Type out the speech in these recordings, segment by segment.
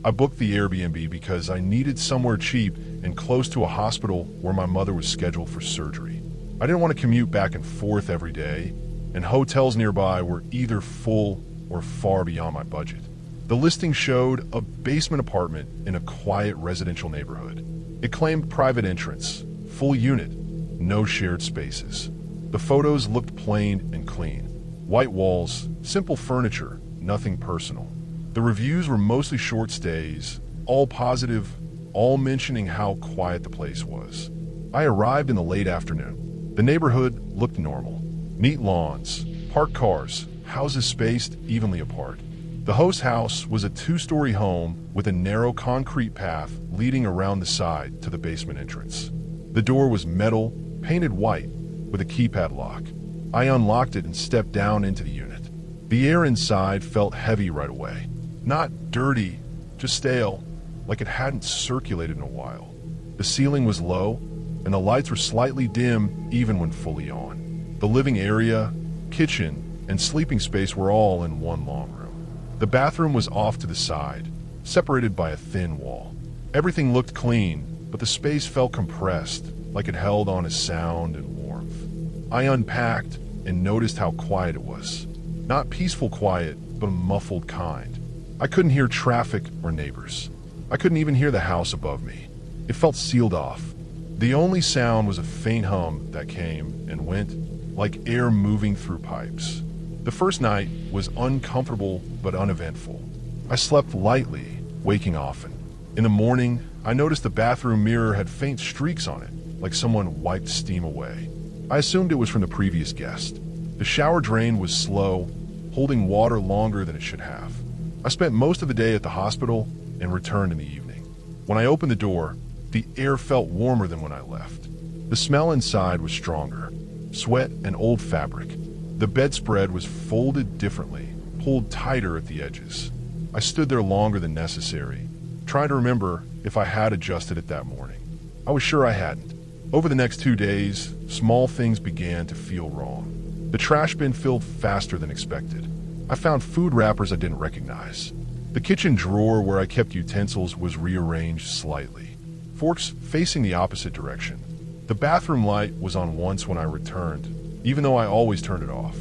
I booked the Airbnb because I needed somewhere cheap and close to a hospital where my mother was scheduled for surgery. I didn't want to commute back and forth every day, and hotels nearby were either full or far beyond my budget. The listing showed a basement apartment in a quiet residential neighborhood. It claimed private entrance, full unit, no shared spaces. The photos looked plain and clean. White walls, simple furniture, nothing personal. The reviews were mostly short stays, all positive, all mentioning how quiet the place was. I arrived in the late afternoon. The neighborhood looked normal. Neat lawns, parked cars, houses spaced evenly apart. The host's house was a two-story home with a narrow concrete path leading around the side to the basement entrance. The door was metal, painted white, with a keypad lock. I unlocked it and stepped down into the unit. The air inside felt heavy right away. Not dirty, just stale, like it hadn't circulated in a while. The ceiling was low, and the lights were slightly dim even when fully on. The living area, kitchen, and sleeping space were all in one long room. The bathroom was off to the side, separated by a thin wall. Everything looked clean, but the space felt compressed, like it held on to sound and warmth. I unpacked and noticed how quiet it was. Not peaceful quiet, but a muffled kind. I couldn't hear traffic or neighbors. I couldn't even hear the house above me. It felt sealed off. The only sound was a faint hum that came and went, like air moving through pipes. The first night was uncomfortable but uneventful. I slept lightly, waking often. In the morning, I noticed the bathroom mirror had faint streaks on it, like someone wiped steam away. I assumed it was from the previous guest. The shower drain was slow, holding water longer than it should have. I spent most of the day at the hospital and returned in the evening. When I opened the door, the air felt warmer than when I left. The smell inside was stronger, sweat and old fabric. The bedspread was folded differently, pulled tighter at the edges. I stood there longer than necessary, trying to remember if I had adjusted it that morning. I was sure I hadn't. Over the next 2 days, small things began to feel wrong. The trash bin filled faster than expected. I found food wrappers I didn't recognize. The kitchen drawer where I kept utensils was rearranged slightly, forks facing the opposite direction. The bathroom light was on once when I returned, even though I always turned it off.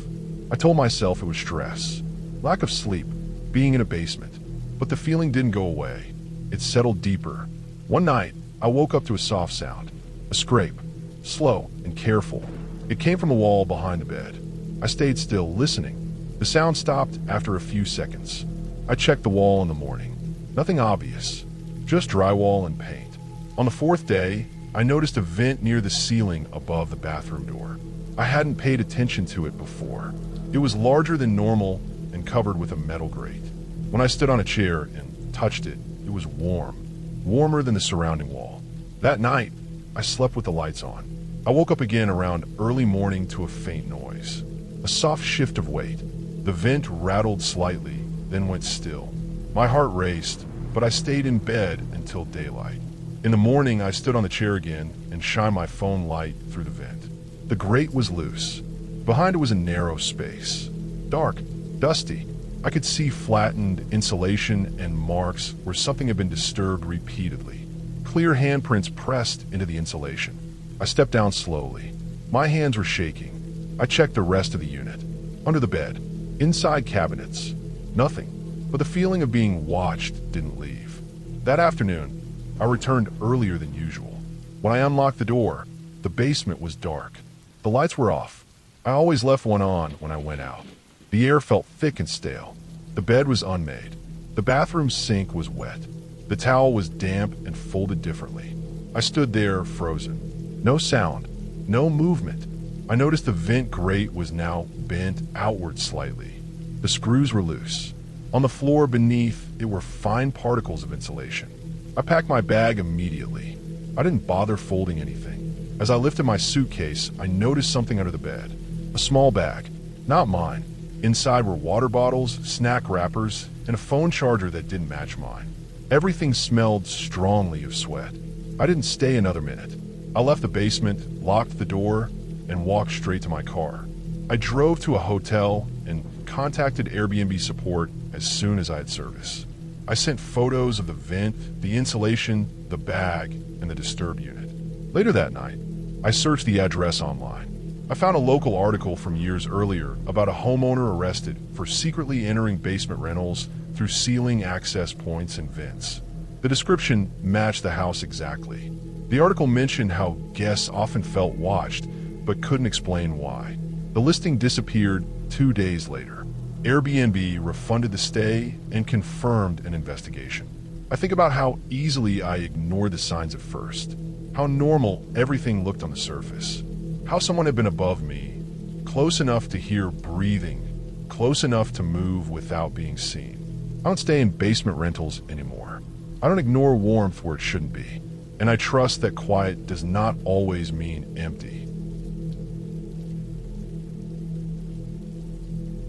I told myself it was stress, lack of sleep, being in a basement, but the feeling didn't go away. It settled deeper. One night, I woke up to a soft sound, a scrape, slow and careful. It came from the wall behind the bed. I stayed still, listening. The sound stopped after a few seconds. I checked the wall in the morning. Nothing obvious, just drywall and paint. On the fourth day, I noticed a vent near the ceiling above the bathroom door. I hadn't paid attention to it before. It was larger than normal and covered with a metal grate. When I stood on a chair and touched it, it was warm, warmer than the surrounding wall. That night, I slept with the lights on. I woke up again around early morning to a faint noise, a soft shift of weight. The vent rattled slightly, then went still. My heart raced, but I stayed in bed until daylight. In the morning, I stood on the chair again and shined my phone light through the vent. The grate was loose. Behind it was a narrow space. Dark, dusty. I could see flattened insulation and marks where something had been disturbed repeatedly. Clear handprints pressed into the insulation. I stepped down slowly. My hands were shaking. I checked the rest of the unit. Under the bed, inside cabinets, nothing. But the feeling of being watched didn't leave. That afternoon, I returned earlier than usual. When I unlocked the door, the basement was dark. The lights were off. I always left one on when I went out. The air felt thick and stale. The bed was unmade. The bathroom sink was wet. The towel was damp and folded differently. I stood there, frozen. No sound, no movement. I noticed the vent grate was now bent outward slightly. The screws were loose. On the floor beneath, it were fine particles of insulation. I packed my bag immediately. I didn't bother folding anything. As I lifted my suitcase, I noticed something under the bed. A small bag. Not mine. Inside were water bottles, snack wrappers, and a phone charger that didn't match mine. Everything smelled strongly of sweat. I didn't stay another minute. I left the basement, locked the door, and walked straight to my car. I drove to a hotel and contacted Airbnb support as soon as I had service. I sent photos of the vent, the insulation, the bag, and the disturbed unit. Later that night, I searched the address online. I found a local article from years earlier about a homeowner arrested for secretly entering basement rentals through ceiling access points and vents. The description matched the house exactly. The article mentioned how guests often felt watched, but couldn't explain why. The listing disappeared 2 days later. Airbnb refunded the stay and confirmed an investigation. I think about how easily I ignored the signs at first, how normal everything looked on the surface, how someone had been above me, close enough to hear breathing, close enough to move without being seen. I don't stay in basement rentals anymore. I don't ignore warmth where it shouldn't be, and I trust that quiet does not always mean empty.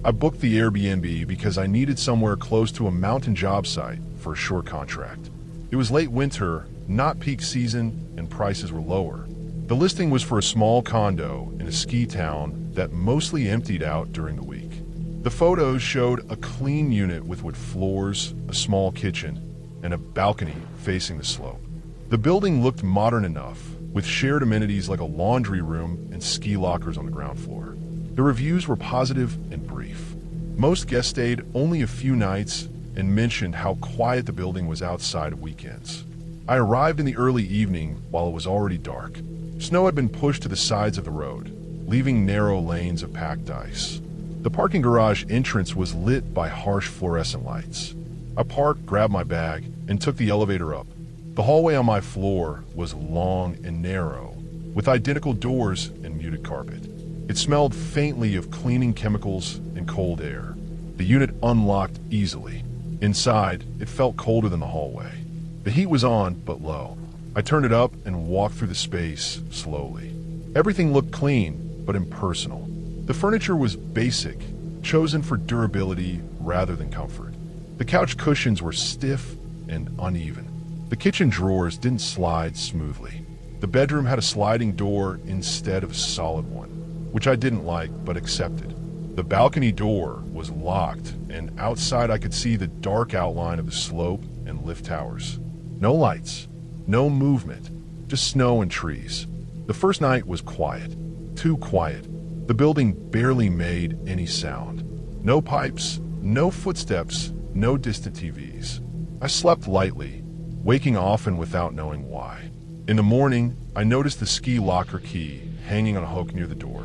I booked the Airbnb because I needed somewhere close to a mountain job site for a short contract. It was late winter, not peak season, and prices were lower. The listing was for a small condo in a ski town that mostly emptied out during the week. The photos showed a clean unit with wood floors, a small kitchen, and a balcony facing the slope. The building looked modern enough, with shared amenities like a laundry room and ski lockers on the ground floor. The reviews were positive and brief. Most guests stayed only a few nights and mentioned how quiet the building was outside of weekends. I arrived in the early evening while it was already dark. Snow had been pushed to the sides of the road, leaving narrow lanes of packed ice. The parking garage entrance was lit by harsh fluorescent lights. I parked, grabbed my bag, and took the elevator up. The hallway on my floor was long and narrow, with identical doors and muted carpet. It smelled faintly of cleaning chemicals and cold air. The unit unlocked easily. Inside, it felt colder than the hallway. The heat was on, but low. I turned it up and walked through the space slowly. Everything looked clean, but impersonal. The furniture was basic, chosen for durability rather than comfort. The couch cushions were stiff and uneven. The kitchen drawers didn't slide smoothly. The bedroom had a sliding door instead of a solid one, which I didn't like but accepted. The balcony door was locked, and outside I could see the dark outline of the slope and lift towers. No lights, no movement, just snow and trees. The first night was quiet, too quiet. The building barely made any sound. No pipes, no footsteps, no distant TVs. I slept lightly, waking often without knowing why. In the morning, I noticed the ski locker key hanging on a hook near the door.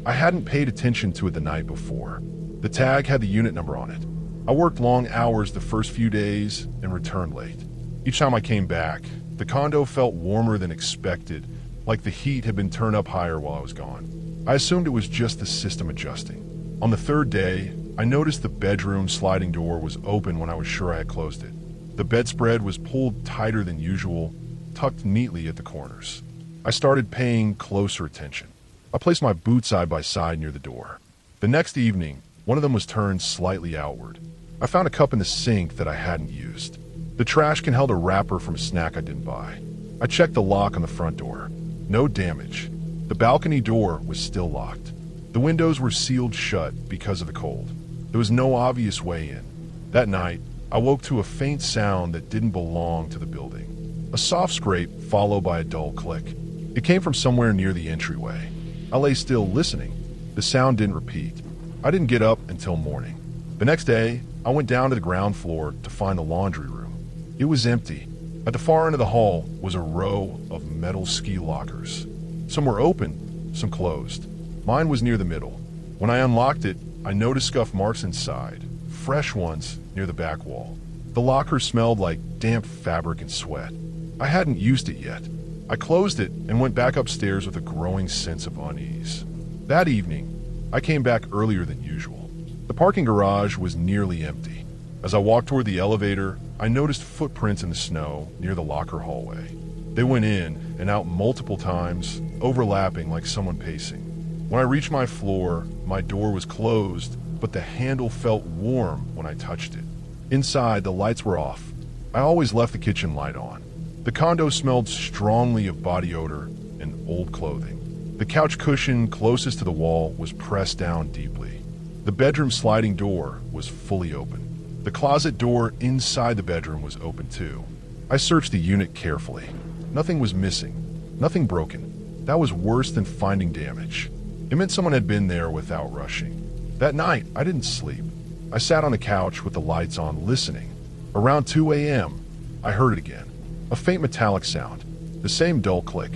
I hadn't paid attention to it the night before. The tag had the unit number on it. I worked long hours the first few days and returned late. Each time I came back, the condo felt warmer than expected, like the heat had been turned up higher while I was gone. I assumed it was just the system adjusting. On the third day, I noticed the bedroom sliding door was open when I was sure I had closed it. The bedspread was pulled tighter than usual, tucked neatly at the corners. I started paying closer attention. I placed my boots side by side near the door. The next evening, one of them was turned slightly outward. I found a cup in the sink that I hadn't used. The trash can held a wrapper from a snack I didn't buy. I checked the lock on the front door. No damage. The balcony door was still locked. The windows were sealed shut because of the cold. There was no obvious way in. That night, I woke to a faint sound that didn't belong to the building. A soft scrape followed by a dull click. It came from somewhere near the entryway. I lay still listening. The sound didn't repeat. I didn't get up until morning. The next day, I went down to the ground floor to find the laundry room. It was empty. At the far end of the hall was a row of metal ski lockers. Some were open, some closed. Mine was near the middle. When I unlocked it, I noticed scuff marks inside, fresh ones near the back wall. The locker smelled like damp fabric and sweat. I hadn't used it yet. I closed it and went back upstairs with a growing sense of unease. That evening, I came back earlier than usual. The parking garage was nearly empty. As I walked toward the elevator, I noticed footprints in the snow near the locker hallway. They went in and out multiple times, overlapping like someone pacing. When I reached my floor, my door was closed, but the handle felt warm when I touched it. Inside, the lights were off. I always left the kitchen light on. The condo smelled strongly of body odor and old clothing. The couch cushion closest to the wall was pressed down deeply. The bedroom sliding door was fully open. The closet door inside the bedroom was open too. I searched the unit carefully. Nothing was missing, nothing broken. That was worse than finding damage. It meant someone had been there without rushing. That night, I didn't sleep. I sat on the couch with the lights on, listening. Around 2 a.m., I heard it again. A faint metallic sound. The same dull click.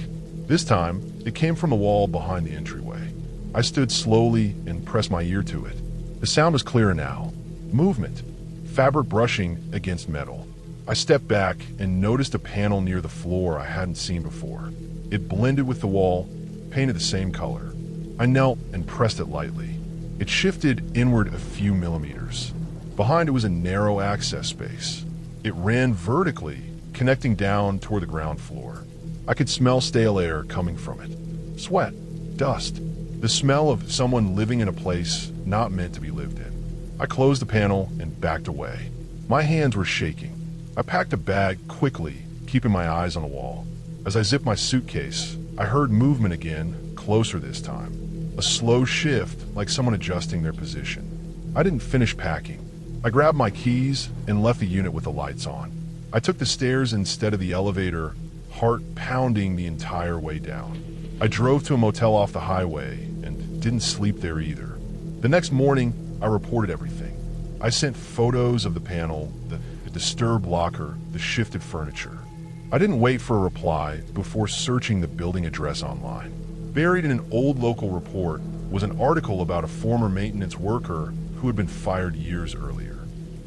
This time, it came from the wall behind the entryway. I stood slowly and pressed my ear to it. The sound was clearer now. Movement. Fabric brushing against metal. I stepped back and noticed a panel near the floor I hadn't seen before. It blended with the wall, painted the same color. I knelt and pressed it lightly. It shifted inward a few millimeters. Behind it was a narrow access space. It ran vertically, connecting down toward the ground floor. I could smell stale air coming from it. Sweat, dust, the smell of someone living in a place not meant to be lived in. I closed the panel and backed away. My hands were shaking. I packed a bag quickly, keeping my eyes on the wall. As I zipped my suitcase, I heard movement again, closer this time. A slow shift, like someone adjusting their position. I didn't finish packing. I grabbed my keys and left the unit with the lights on. I took the stairs instead of the elevator, heart pounding the entire way down. I drove to a motel off the highway and didn't sleep there either. The next morning, I reported everything. I sent photos of the panel, the disturbed locker, the shifted furniture. I didn't wait for a reply before searching the building address online. Buried in an old local report was an article about a former maintenance worker who had been fired years earlier.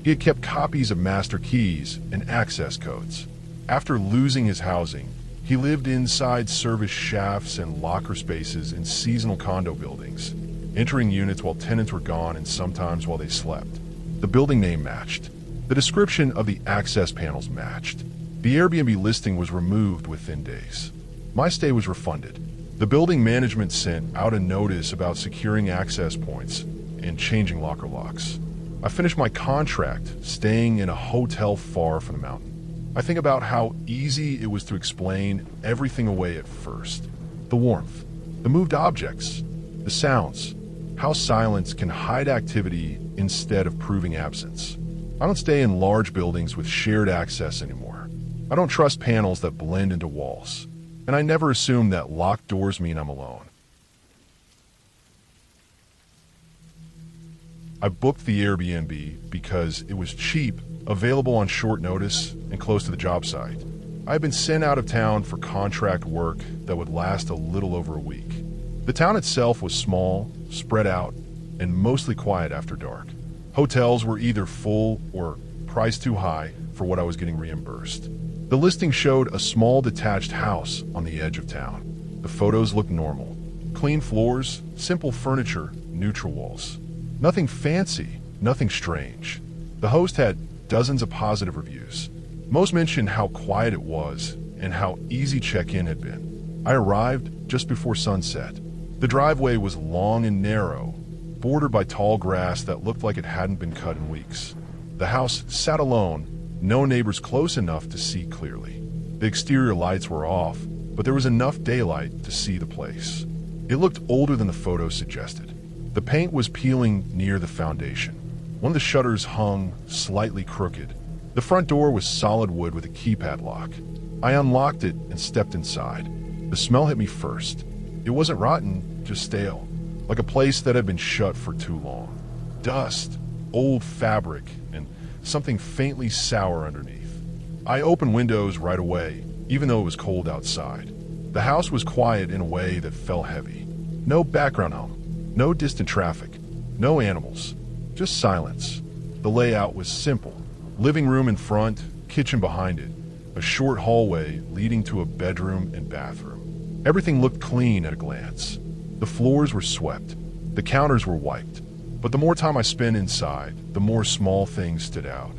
He had kept copies of master keys and access codes. After losing his housing, he lived inside service shafts and locker spaces in seasonal condo buildings, entering units while tenants were gone and sometimes while they slept. The building name matched. The description of the access panels matched. The Airbnb listing was removed within days. My stay was refunded. The building management sent out a notice about securing access points and changing locker locks. I finished my contract staying in a hotel far from the mountain. I think about how easy it was to explain everything away at first. The warmth, the moved objects, the sounds, how silence can hide activity instead of proving absence. I don't stay in large buildings with shared access anymore. I don't trust panels that blend into walls. And I never assume that locked doors mean I'm alone. I booked the Airbnb because it was cheap, available on short notice, and close to the job site. I had been sent out of town for contract work that would last a little over a week. The town itself was small, spread out, and mostly quiet after dark. Hotels were either full or priced too high for what I was getting reimbursed. The listing showed a small detached house on the edge of town. The photos looked normal. Clean floors, simple furniture, neutral walls. Nothing fancy, nothing strange. The host had dozens of positive reviews. Most mentioned how quiet it was and how easy check-in had been. I arrived just before sunset. The driveway was long and narrow, bordered by tall grass that looked like it hadn't been cut in weeks. The house sat alone, no neighbors close enough to see clearly. The exterior lights were off, but there was enough daylight to see the place. It looked older than the photos suggested. The paint was peeling near the foundation. One of the shutters hung slightly crooked. The front door was solid wood with a keypad lock. I unlocked it and stepped inside. The smell hit me first. It wasn't rotten, just stale, like a place that had been shut for too long. Dust, old fabric, and something faintly sour underneath. I opened windows right away, even though it was cold outside. The house was quiet in a way that felt heavy. No background hum, no distant traffic, no animals, just silence. The layout was simple. Living room in front, kitchen behind it, a short hallway leading to a bedroom and bathroom. Everything looked clean at a glance. The floors were swept. The counters were wiped. But the more time I spent inside, the more small things stood out.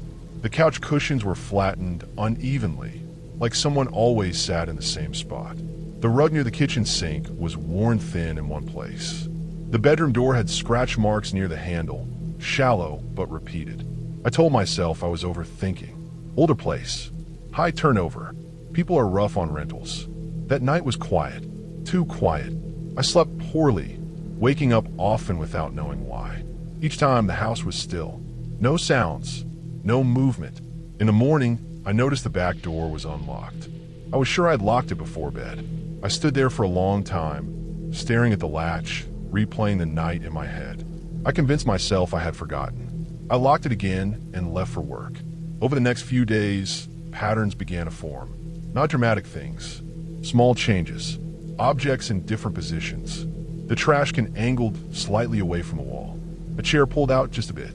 The couch cushions were flattened unevenly, like someone always sat in the same spot. The rug near the kitchen sink was worn thin in one place. The bedroom door had scratch marks near the handle, shallow but repeated. I told myself I was overthinking. Older place, high turnover, people are rough on rentals. That night was quiet, too quiet. I slept poorly, waking up often without knowing why. Each time the house was still. No sounds, No movement. In the morning, I noticed the back door was unlocked. I was sure I'd locked it before bed. I stood there for a long time, staring at the latch, replaying the night in my head. I convinced myself I had forgotten. I locked it again and left for work. Over the next few days, patterns began to form. Not dramatic things, small changes, objects in different positions. The trash can angled slightly away from the wall. A chair pulled out just a bit.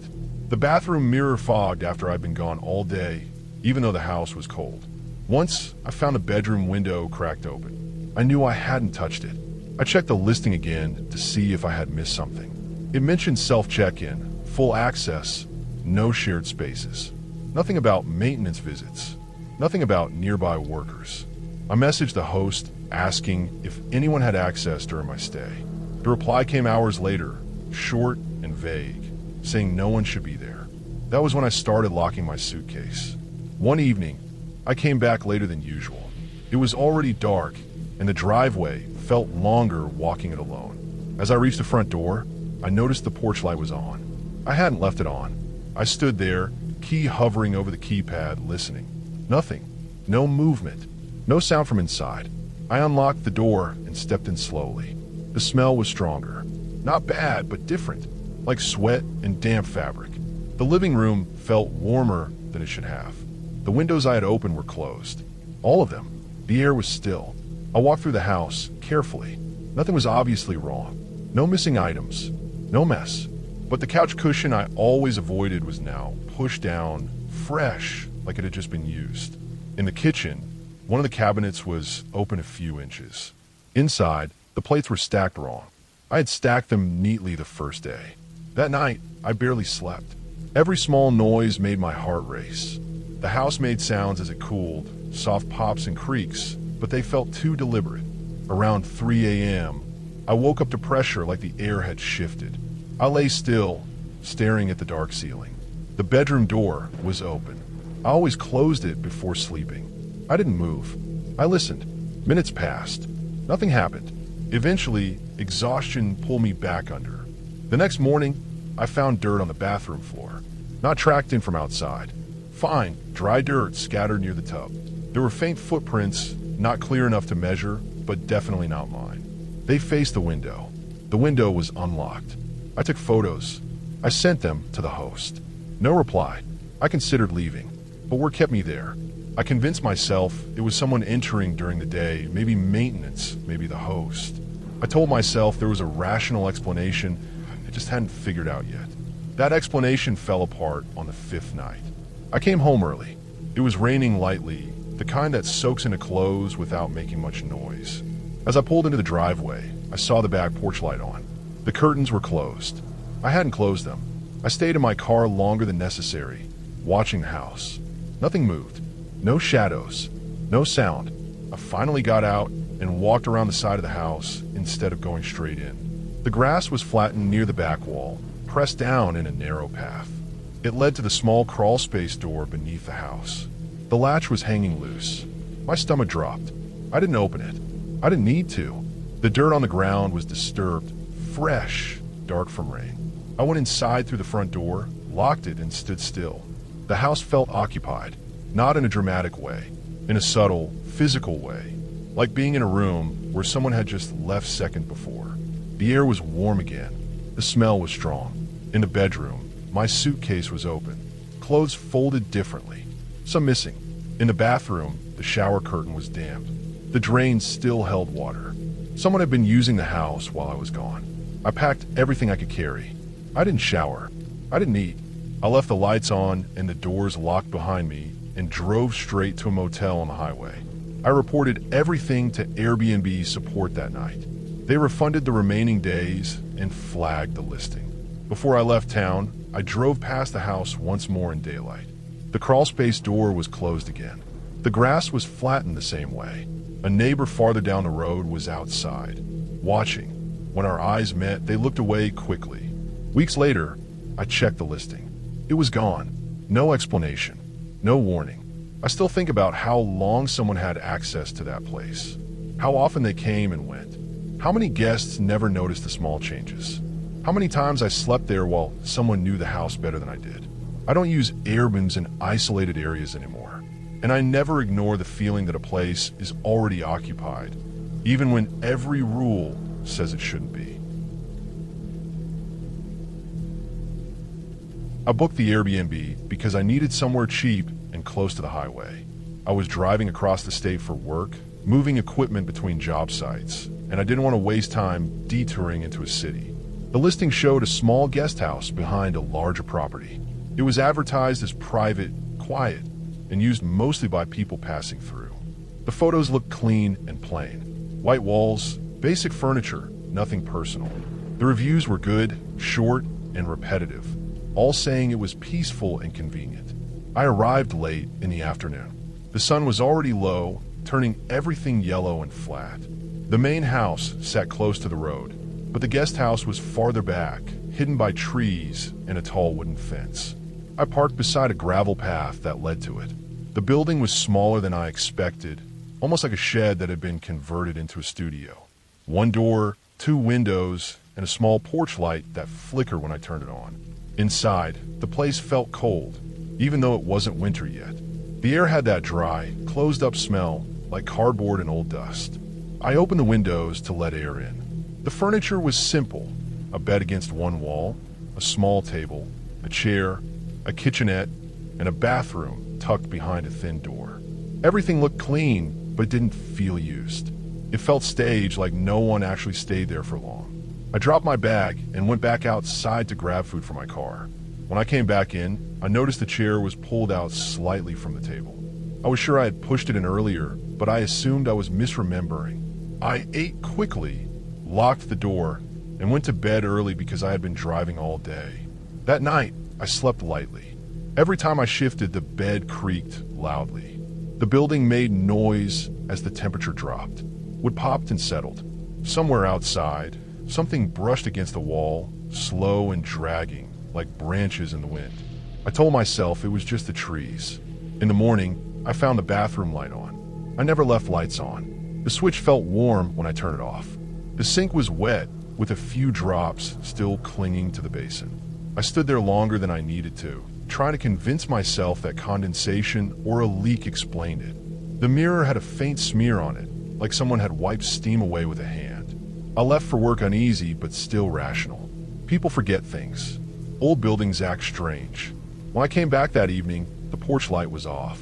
The bathroom mirror fogged after I'd been gone all day, even though the house was cold. Once, I found a bedroom window cracked open. I knew I hadn't touched it. I checked the listing again to see if I had missed something. It mentioned self-check-in, full access, no shared spaces. Nothing about maintenance visits. Nothing about nearby workers. I messaged the host asking if anyone had access during my stay. The reply came hours later, short and vague, saying no one should be there. That was when I started locking my suitcase. One evening, I came back later than usual. It was already dark, and the driveway felt longer walking it alone. As I reached the front door, I noticed the porch light was on. I hadn't left it on. I stood there, key hovering over the keypad, listening. Nothing. No movement. No sound from inside. I unlocked the door and stepped in slowly. The smell was stronger. Not bad, but different. Like sweat and damp fabric. The living room felt warmer than it should have. The windows I had opened were closed. All of them. The air was still. I walked through the house, carefully. Nothing was obviously wrong. No missing items. No mess. But the couch cushion I always avoided was now pushed down, fresh, like it had just been used. In the kitchen, one of the cabinets was open a few inches. Inside, the plates were stacked wrong. I had stacked them neatly the first day. That night, I barely slept. Every small noise made my heart race. The house made sounds as it cooled, soft pops and creaks, but they felt too deliberate. Around 3 a.m., I woke up to pressure like the air had shifted. I lay still, staring at the dark ceiling. The bedroom door was open. I always closed it before sleeping. I didn't move. I listened. Minutes passed. Nothing happened. Eventually, exhaustion pulled me back under. The next morning, I found dirt on the bathroom floor. Not tracked in from outside. Fine, dry dirt scattered near the tub. There were faint footprints, not clear enough to measure, but definitely not mine. They faced the window. The window was unlocked. I took photos. I sent them to the host. No reply. I considered leaving, but word kept me there. I convinced myself it was someone entering during the day, maybe maintenance, maybe the host. I told myself there was a rational explanation I just hadn't figured out yet. That explanation fell apart on the 5th night. I came home early. It was raining lightly, the kind that soaks into clothes without making much noise. As I pulled into the driveway, I saw the back porch light on. The curtains were closed. I hadn't closed them. I stayed in my car longer than necessary, watching the house. Nothing moved. No shadows. No sound. I finally got out and walked around the side of the house instead of going straight in. The grass was flattened near the back wall, pressed down in a narrow path. It led to the small crawl space door beneath the house. The latch was hanging loose. My stomach dropped. I didn't open it. I didn't need to. The dirt on the ground was disturbed, fresh, dark from rain. I went inside through the front door, locked it, and stood still. The house felt occupied, not in a dramatic way, in a subtle, physical way, like being in a room where someone had just left seconds before. The air was warm again. The smell was strong. In the bedroom, my suitcase was open, clothes folded differently, some missing. In the bathroom, the shower curtain was damp. The drain still held water. Someone had been using the house while I was gone. I packed everything I could carry. I didn't shower. I didn't eat. I left the lights on and the doors locked behind me and drove straight to a motel on the highway. I reported everything to Airbnb support that night. They refunded the remaining days and flagged the listing. Before I left town, I drove past the house once more in daylight. The crawlspace door was closed again. The grass was flattened the same way. A neighbor farther down the road was outside, watching. When our eyes met, they looked away quickly. Weeks later, I checked the listing. It was gone. No explanation. No warning. I still think about how long someone had access to that place. How often they came and went. How many guests never noticed the small changes. How many times I slept there while someone knew the house better than I did. I don't use Airbnbs in isolated areas anymore, and I never ignore the feeling that a place is already occupied, even when every rule says it shouldn't be. I booked the Airbnb because I needed somewhere cheap and close to the highway. I was driving across the state for work, moving equipment between job sites, and I didn't want to waste time detouring into a city. The listing showed a small guest house behind a larger property. It was advertised as private, quiet, and used mostly by people passing through. The photos looked clean and plain. White walls, basic furniture, nothing personal. The reviews were good, short, and repetitive, all saying it was peaceful and convenient. I arrived late in the afternoon. The sun was already low, turning everything yellow and flat. The main house sat close to the road, but the guest house was farther back, hidden by trees and a tall wooden fence. I parked beside a gravel path that led to it. The building was smaller than I expected, almost like a shed that had been converted into a studio. One door, two windows, and a small porch light that flickered when I turned it on. Inside, the place felt cold, even though it wasn't winter yet. The air had that dry, closed-up smell, like cardboard and old dust. I opened the windows to let air in. The furniture was simple: a bed against one wall, a small table, a chair, a kitchenette, and a bathroom tucked behind a thin door. Everything looked clean, but didn't feel used. It felt staged, like no one actually stayed there for long. I dropped my bag and went back outside to grab food for my car. When I came back in, I noticed the chair was pulled out slightly from the table. I was sure I had pushed it in earlier, but I assumed I was misremembering. I ate quickly, locked the door, and went to bed early because I had been driving all day. That night, I slept lightly. Every time I shifted, the bed creaked loudly. The building made noise as the temperature dropped. Wood popped and settled. Somewhere outside, something brushed against the wall, slow and dragging, like branches in the wind. I told myself it was just the trees. In the morning, I found the bathroom light on. I never left lights on. The switch felt warm when I turned it off. The sink was wet, with a few drops still clinging to the basin. I stood there longer than I needed to, trying to convince myself that condensation or a leak explained it. The mirror had a faint smear on it, like someone had wiped steam away with a hand. I left for work uneasy, but still rational. People forget things. Old buildings act strange. When I came back that evening, the porch light was off.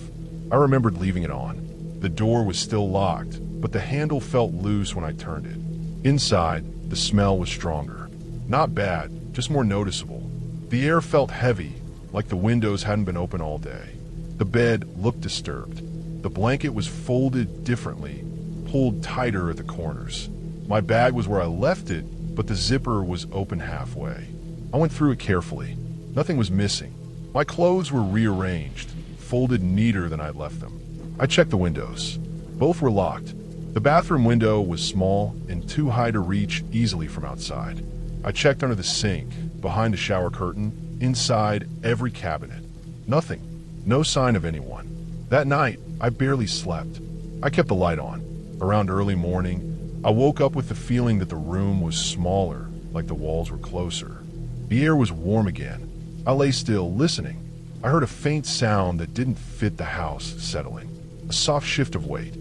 I remembered leaving it on. The door was still locked, but the handle felt loose when I turned it. Inside, the smell was stronger. Not bad, just more noticeable. The air felt heavy, like the windows hadn't been open all day. The bed looked disturbed. The blanket was folded differently, pulled tighter at the corners. My bag was where I left it, but the zipper was open halfway. I went through it carefully. Nothing was missing. My clothes were rearranged, folded neater than I'd left them. I checked the windows. Both were locked. The bathroom window was small and too high to reach easily from outside. I checked under the sink, behind the shower curtain, inside every cabinet. Nothing. No sign of anyone. That night, I barely slept. I kept the light on. Around early morning, I woke up with the feeling that the room was smaller, like the walls were closer. The air was warm again. I lay still, listening. I heard a faint sound that didn't fit the house settling. A soft shift of weight.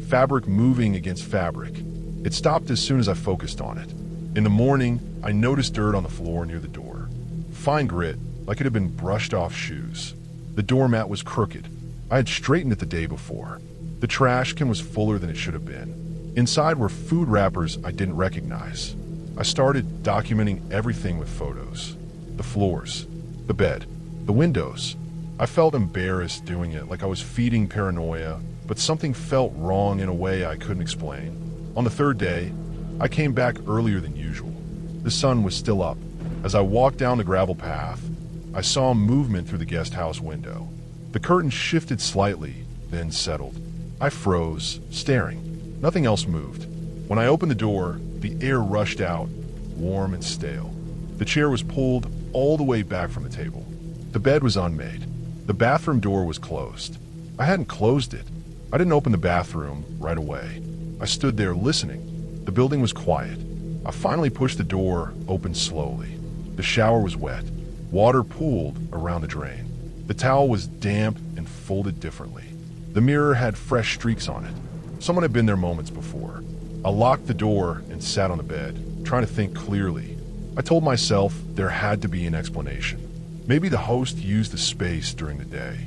Fabric moving against fabric. It stopped as soon as I focused on it. In the morning, I noticed dirt on the floor near the door. Fine grit, like it had been brushed off shoes. The doormat was crooked. I had straightened it the day before. The trash can was fuller than it should have been. Inside were food wrappers I didn't recognize. I started documenting everything with photos. The floors, the bed, the windows. I felt embarrassed doing it, like I was feeding paranoia, but something felt wrong in a way I couldn't explain. On the third day, I came back earlier than usual. The sun was still up. As I walked down the gravel path, I saw movement through the guest house window. The curtain shifted slightly, then settled. I froze, staring. Nothing else moved. When I opened the door, the air rushed out, warm and stale. The chair was pulled all the way back from the table. The bed was unmade. The bathroom door was closed. I hadn't closed it. I didn't open the bathroom right away. I stood there listening. The building was quiet. I finally pushed the door open slowly. The shower was wet. Water pooled around the drain. The towel was damp and folded differently. The mirror had fresh streaks on it. Someone had been there moments before. I locked the door and sat on the bed, trying to think clearly. I told myself there had to be an explanation. Maybe the host used the space during the day.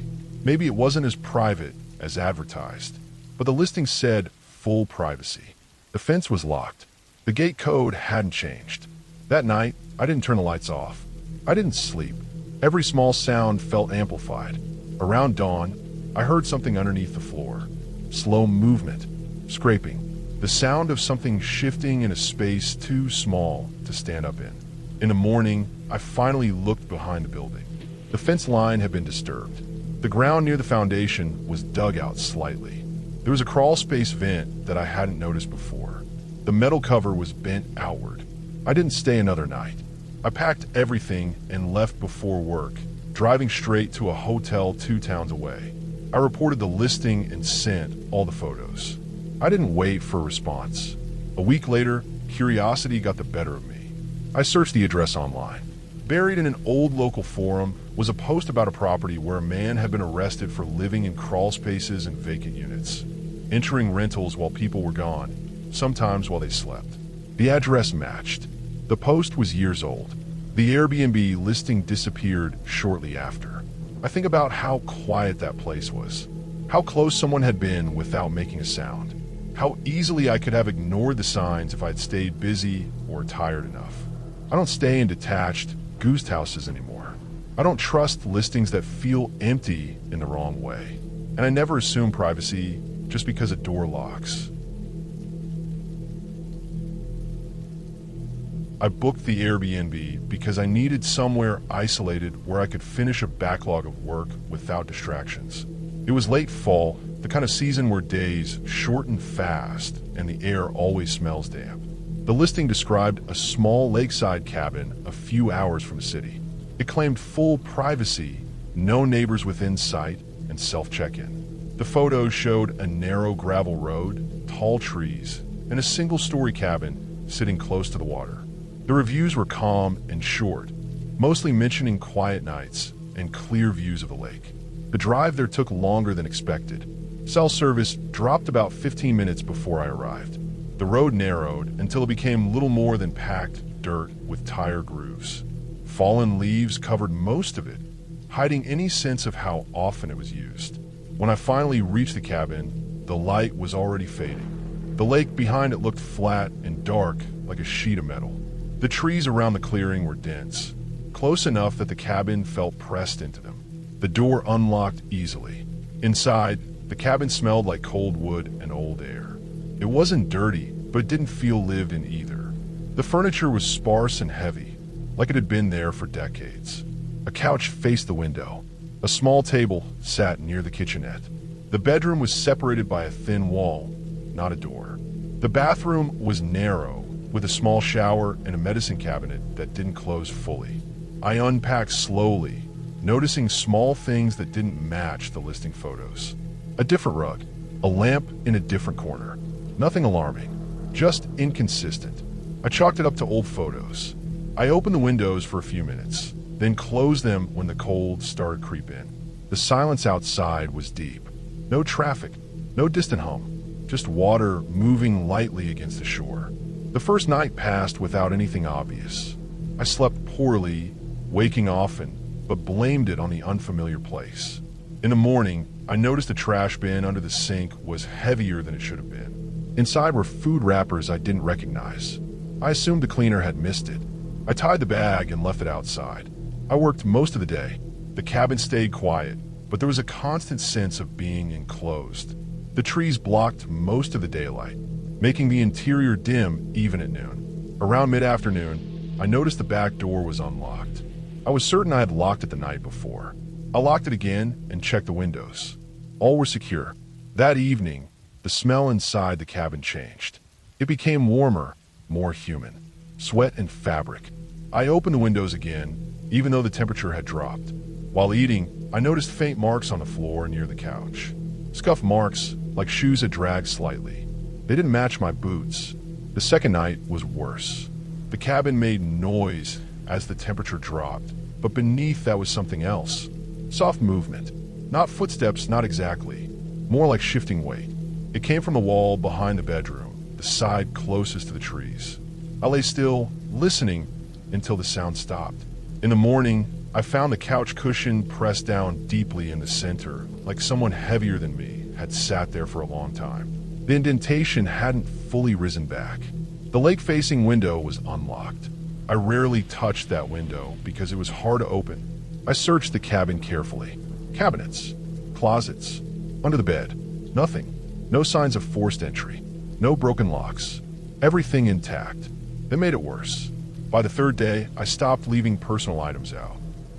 Maybe it wasn't as private as advertised. But the listing said full privacy. The fence was locked. The gate code hadn't changed. That night, I didn't turn the lights off. I didn't sleep. Every small sound felt amplified. Around dawn, I heard something underneath the floor. Slow movement, scraping. The sound of something shifting in a space too small to stand up in. In the morning, I finally looked behind the building. The fence line had been disturbed. The ground near the foundation was dug out slightly. There was a crawl space vent that I hadn't noticed before. The metal cover was bent outward. I didn't stay another night. I packed everything and left before work, driving straight to a hotel 2 towns away. I reported the listing and sent all the photos. I didn't wait for a response. A week later, curiosity got the better of me. I searched the address online. Buried in an old local forum was a post about a property where a man had been arrested for living in crawl spaces and vacant units, entering rentals while people were gone, sometimes while they slept. The address matched. The post was years old. The Airbnb listing disappeared shortly after. I think about how quiet that place was, how close someone had been without making a sound, how easily I could have ignored the signs if I'd stayed busy or tired enough. I don't stay in detached, ghost houses anymore. I don't trust listings that feel empty in the wrong way. And I never assume privacy just because a door locks. I booked the Airbnb because I needed somewhere isolated where I could finish a backlog of work without distractions. It was late fall, the kind of season where days shorten fast and the air always smells damp. The listing described a small lakeside cabin a few hours from the city. It claimed full privacy, no neighbors within sight, and self-check-in. The photos showed a narrow gravel road, tall trees, and a single-story cabin sitting close to the water. The reviews were calm and short, mostly mentioning quiet nights and clear views of the lake. The drive there took longer than expected. Cell service dropped about 15 minutes before I arrived. The road narrowed until it became little more than packed dirt with tire grooves. Fallen leaves covered most of it, hiding any sense of how often it was used. When I finally reached the cabin, the light was already fading. The lake behind it looked flat and dark like a sheet of metal. The trees around the clearing were dense, close enough that the cabin felt pressed into them. The door unlocked easily. Inside, the cabin smelled like cold wood and old air. It wasn't dirty, but it didn't feel lived in either. The furniture was sparse and heavy, like it had been there for decades. A couch faced the window. A small table sat near the kitchenette. The bedroom was separated by a thin wall, not a door. The bathroom was narrow, with a small shower and a medicine cabinet that didn't close fully. I unpacked slowly, noticing small things that didn't match the listing photos. A different rug, a lamp in a different corner. Nothing alarming, just inconsistent. I chalked it up to old photos. I opened the windows for a few minutes, then closed them when the cold started to creep in. The silence outside was deep. No traffic, no distant hum, just water moving lightly against the shore. The first night passed without anything obvious. I slept poorly, waking often, but blamed it on the unfamiliar place. In the morning, I noticed the trash bin under the sink was heavier than it should have been. Inside were food wrappers I didn't recognize. I assumed the cleaner had missed it. I tied the bag and left it outside. I worked most of the day. The cabin stayed quiet, but there was a constant sense of being enclosed. The trees blocked most of the daylight, making the interior dim even at noon. Around mid-afternoon, I noticed the back door was unlocked. I was certain I had locked it the night before. I locked it again and checked the windows. All were secure. That evening, the smell inside the cabin changed. It became warmer, more human. Sweat and fabric. I opened the windows again, even though the temperature had dropped. While eating, I noticed faint marks on the floor near the couch. Scuff marks, like shoes had dragged slightly. They didn't match my boots. The second night was worse. The cabin made noise as the temperature dropped, but beneath that was something else. Soft movement. Not footsteps, not exactly. More like shifting weight. It came from the wall behind the bedroom, the side closest to the trees. I lay still, listening until the sound stopped. In the morning, I found the couch cushion pressed down deeply in the center, like someone heavier than me had sat there for a long time. The indentation hadn't fully risen back. The lake-facing window was unlocked. I rarely touched that window because it was hard to open. I searched the cabin carefully. Cabinets, closets, under the bed. Nothing. No signs of forced entry. No broken locks. Everything intact. That made it worse. By the third day, I stopped leaving personal items out.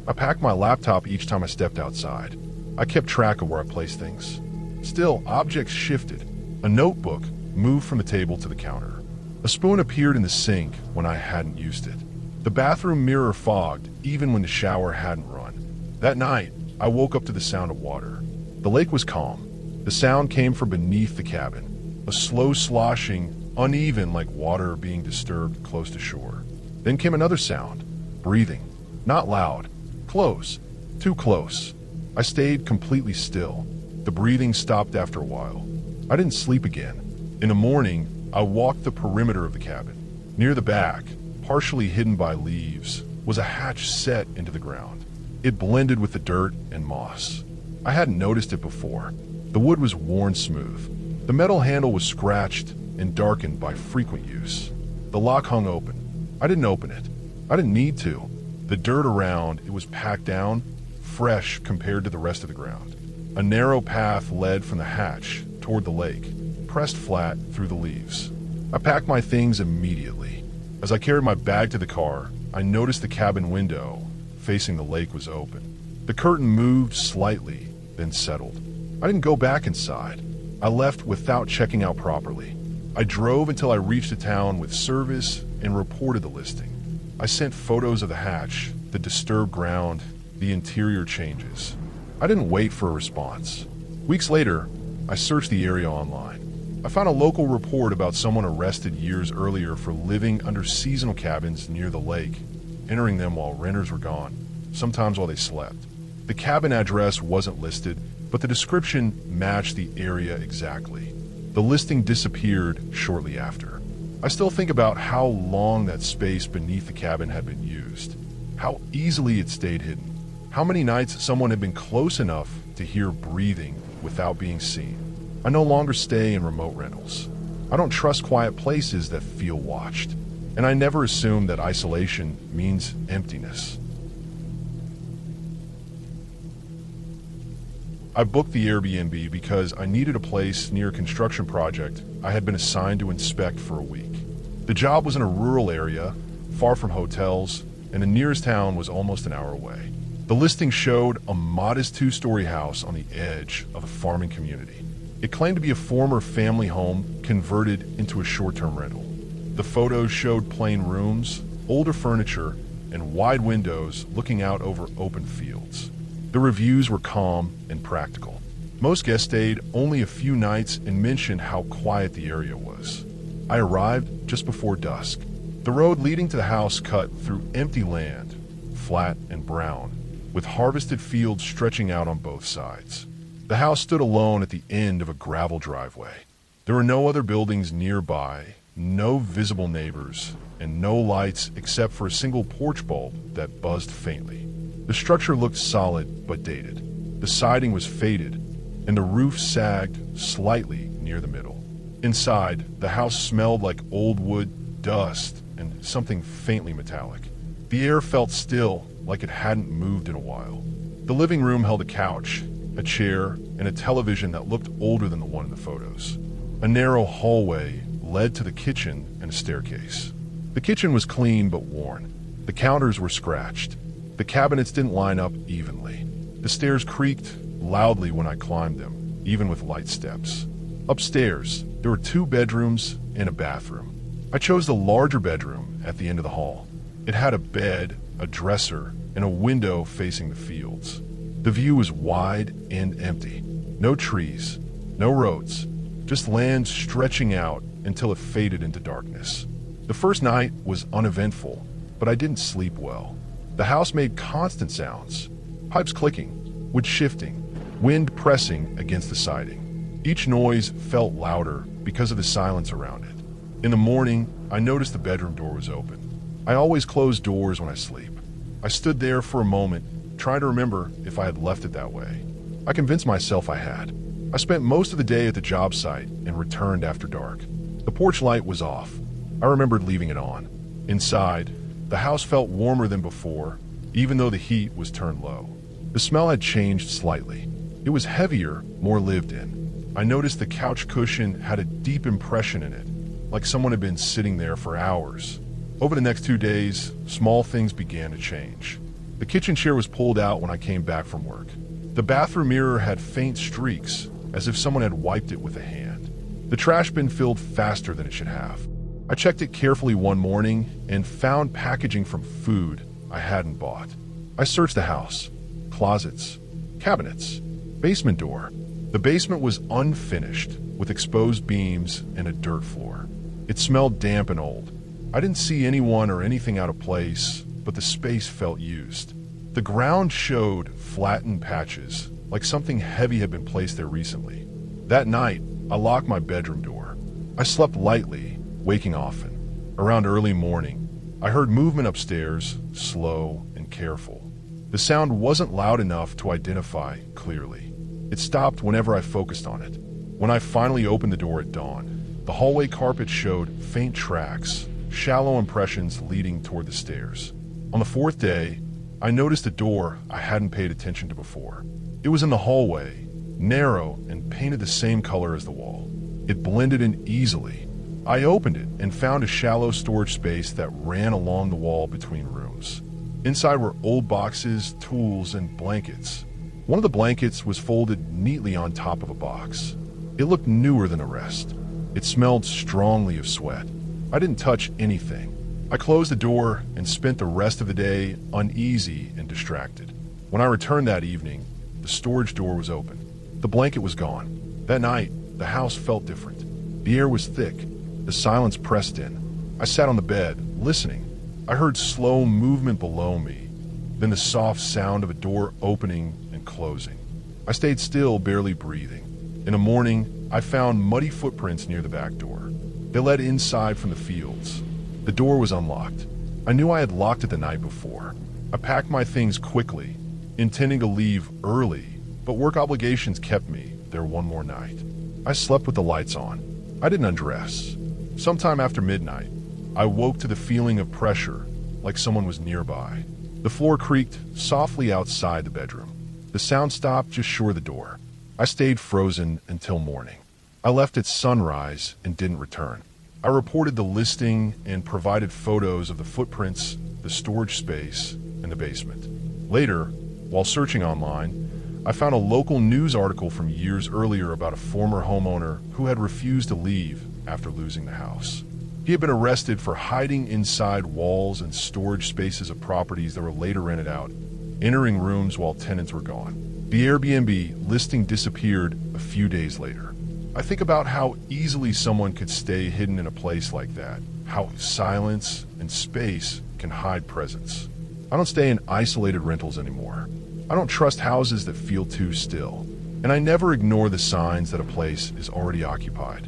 I packed my laptop each time I stepped outside. I kept track of where I placed things. Still, objects shifted. A notebook moved from the table to the counter. A spoon appeared in the sink when I hadn't used it. The bathroom mirror fogged even when the shower hadn't run. That night, I woke up to the sound of water. The lake was calm. The sound came from beneath the cabin. A slow sloshing, uneven like water being disturbed close to shore. Then came another sound. Breathing. Not loud. Close. Too close. I stayed completely still. The breathing stopped after a while. I didn't sleep again. In the morning, I walked the perimeter of the cabin. Near the back, partially hidden by leaves, was a hatch set into the ground. It blended with the dirt and moss. I hadn't noticed it before. The wood was worn smooth. The metal handle was scratched and darkened by frequent use. The lock hung open. I didn't open it. I didn't need to. The dirt around it was packed down, fresh compared to the rest of the ground. A narrow path led from the hatch toward the lake, pressed flat through the leaves. I packed my things immediately. As I carried my bag to the car, I noticed the cabin window facing the lake was open. The curtain moved slightly, then settled. I didn't go back inside. I left without checking out properly. I drove until I reached a town with service and reported the listing. I sent photos of the hatch, the disturbed ground, the interior changes. I didn't wait for a response. Weeks later, I searched the area online. I found a local report about someone arrested years earlier for living under seasonal cabins near the lake, entering them while renters were gone, sometimes while they slept. The cabin address wasn't listed, but the description matched the area exactly. The listing disappeared shortly after. I still think about how long that space beneath the cabin had been used, how easily it stayed hidden, how many nights someone had been close enough to hear breathing without being seen. I no longer stay in remote rentals. I don't trust quiet places that feel watched, and I never assume that isolation means emptiness. I booked the Airbnb because I needed a place near a construction project I had been assigned to inspect for a week. The job was in a rural area, far from hotels, and the nearest town was almost an hour away. The listing showed a modest two-story house on the edge of a farming community. It claimed to be a former family home converted into a short-term rental. The photos showed plain rooms, older furniture, and wide windows looking out over open fields. The reviews were calm and practical. Most guests stayed only a few nights and mentioned how quiet the area was. I arrived just before dusk. The road leading to the house cut through empty land, flat and brown, with harvested fields stretching out on both sides. The house stood alone at the end of a gravel driveway. There were no other buildings nearby, no visible neighbors, and no lights except for a single porch bulb that buzzed faintly. The structure looked solid but dated. The siding was faded, and the roof sagged slightly near the middle. Inside, the house smelled like old wood, dust, and something faintly metallic. The air felt still, like it hadn't moved in a while. The living room held a couch, a chair, and a television that looked older than the one in the photos. A narrow hallway led to the kitchen and a staircase. The kitchen was clean but worn. The counters were scratched. The cabinets didn't line up evenly. The stairs creaked loudly when I climbed them, even with light steps. Upstairs, there were 2 bedrooms and a bathroom. I chose the larger bedroom at the end of the hall. It had a bed, a dresser, and a window facing the fields. The view was wide and empty. No trees, no roads, just land stretching out until it faded into darkness. The first night was uneventful, but I didn't sleep well. The house made constant sounds, pipes clicking, wood shifting, wind pressing against the siding. Each noise felt louder because of the silence around it. In the morning, I noticed the bedroom door was open. I always close doors when I sleep. I stood there for a moment, trying to remember if I had left it that way. I convinced myself I had. I spent most of the day at the job site and returned after dark. The porch light was off. I remembered leaving it on. Inside, the house felt warmer than before, even though the heat was turned low. The smell had changed slightly. It was heavier, more lived in. I noticed the couch cushion had a deep impression in it, like someone had been sitting there for hours. Over the next 2 days, small things began to change. The kitchen chair was pulled out when I came back from work. The bathroom mirror had faint streaks, as if someone had wiped it with a hand. The trash bin filled faster than it should have. I checked it carefully one morning and found packaging from food I hadn't bought. I searched the house. Closets, cabinets, basement door. The basement was unfinished, with exposed beams and a dirt floor. It smelled damp and old. I didn't see anyone or anything out of place, but the space felt used. The ground showed flattened patches, like something heavy had been placed there recently. That night, I locked my bedroom door. I slept lightly, waking often. Around early morning, I heard movement upstairs, slow and careful. The sound wasn't loud enough to identify clearly. It stopped whenever I focused on it. When I finally opened the door at dawn, the hallway carpet showed faint tracks, shallow impressions leading toward the stairs. On the fourth day, I noticed a door I hadn't paid attention to before. It was in the hallway, narrow and painted the same color as the wall. It blended in easily. I opened it and found a shallow storage space that ran along the wall between rooms. Inside were old boxes, tools, and blankets. One of the blankets was folded neatly on top of a box. It looked newer than the rest. It smelled strongly of sweat. I didn't touch anything. I closed the door and spent the rest of the day uneasy and distracted. When I returned that evening, the storage door was open. The blanket was gone. That night, the house felt different. The air was thick. The silence pressed in. I sat on the bed, listening. I heard slow movement below me, then the soft sound of a door opening and closing. I stayed still, barely breathing. In the morning, I found muddy footprints near the back door. They led inside from the fields. The door was unlocked. I knew I had locked it the night before. I packed my things quickly, intending to leave early, but work obligations kept me there one more night. I slept with the lights on. I didn't undress. Sometime after midnight, I woke to the feeling of pressure, like someone was nearby. The floor creaked softly outside the bedroom. The sound stopped just short of the door. I stayed frozen until morning. I left at sunrise and didn't return. I reported the listing and provided photos of the footprints, the storage space, and the basement. Later, while searching online, I found a local news article from years earlier about a former homeowner who had refused to leave after losing the house. He had been arrested for hiding inside walls and storage spaces of properties that were later rented out, entering rooms while tenants were gone. The Airbnb listing disappeared a few days later. I think about how easily someone could stay hidden in a place like that, how silence and space can hide presence. I don't stay in isolated rentals anymore. I don't trust houses that feel too still, and I never ignore the signs that a place is already occupied.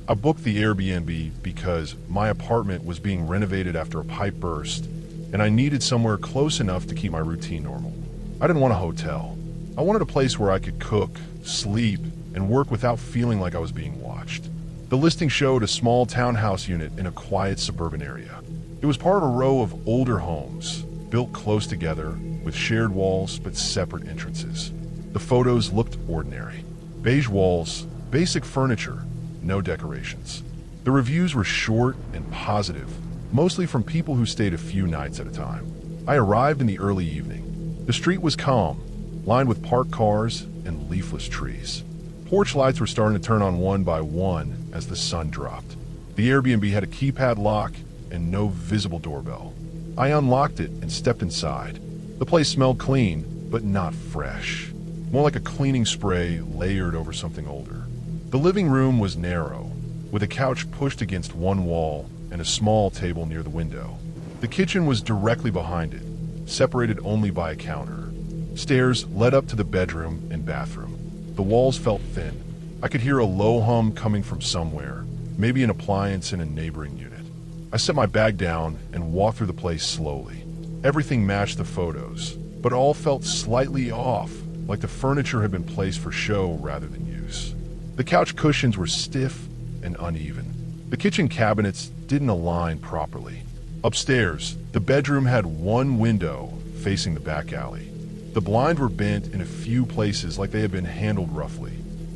I booked the Airbnb because my apartment was being renovated after a pipe burst, and I needed somewhere close enough to keep my routine normal. I didn't want a hotel. I wanted a place where I could cook, sleep, and work without feeling like I was being watched. The listing showed a small townhouse unit in a quiet suburban area. It was part of a row of older homes, built close together, with shared walls but separate entrances. The photos looked ordinary. Beige walls, basic furniture, no decorations. The reviews were short and positive, mostly from people who stayed a few nights at a time. I arrived in the early evening. The street was calm, lined with parked cars and leafless trees. Porch lights were starting to turn on one by one as the sun dropped. The Airbnb had a keypad lock and no visible doorbell. I unlocked it and stepped inside. The place smelled clean, but not fresh. More like a cleaning spray layered over something older. The living room was narrow, with a couch pushed against one wall and a small table near the window. The The kitchen was directly behind it, separated only by a counter. Stairs led up to the bedroom and bathroom. The walls felt thin. I could hear a low hum coming from somewhere, maybe an appliance in a neighboring unit. I set my bag down and walked through the place slowly. Everything matched the photos, but all felt slightly off, like the furniture had been placed for show rather than use. The couch cushions were stiff and uneven. The kitchen cabinets didn't align properly. Upstairs, the bedroom had one window facing the back alley. The blinds were bent in a few places like they had been handled roughly.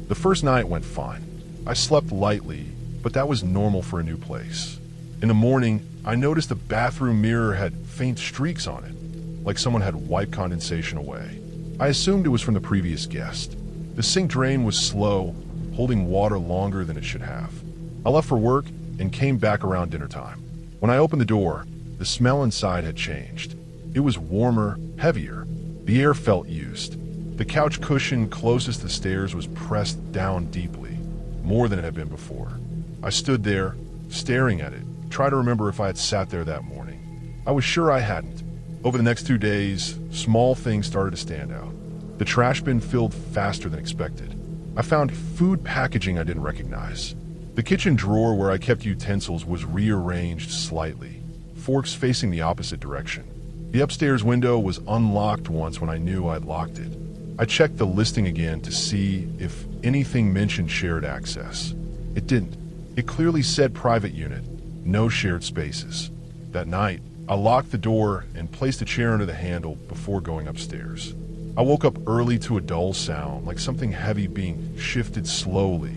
The first night went fine. I slept lightly, but that was normal for a new place. In the morning, I noticed the bathroom mirror had faint streaks on it, like someone had wiped condensation away. I assumed it was from the previous guest. The sink drain was slow, holding water longer than it should have. I left for work and came back around dinner time. When I opened the door, the smell inside had changed. It was warmer, heavier. The air felt used. The couch cushion closest to the stairs was pressed down deeply, more than it had been before. I stood there, staring at it, trying to remember if I had sat there that morning. I was sure I hadn't. Over the next 2 days, small things started to stand out. The trash bin filled faster than expected. I found food packaging I didn't recognize. The kitchen drawer where I kept utensils was rearranged slightly, forks facing the opposite direction. The upstairs window was unlocked once when I knew I'd locked it. I checked the listing again to see if anything mentioned shared access. It didn't. It clearly said private unit, no shared spaces. That night, I locked the door and placed a chair under the handle before going upstairs. I woke up early to a dull sound, like something heavy being shifted slowly.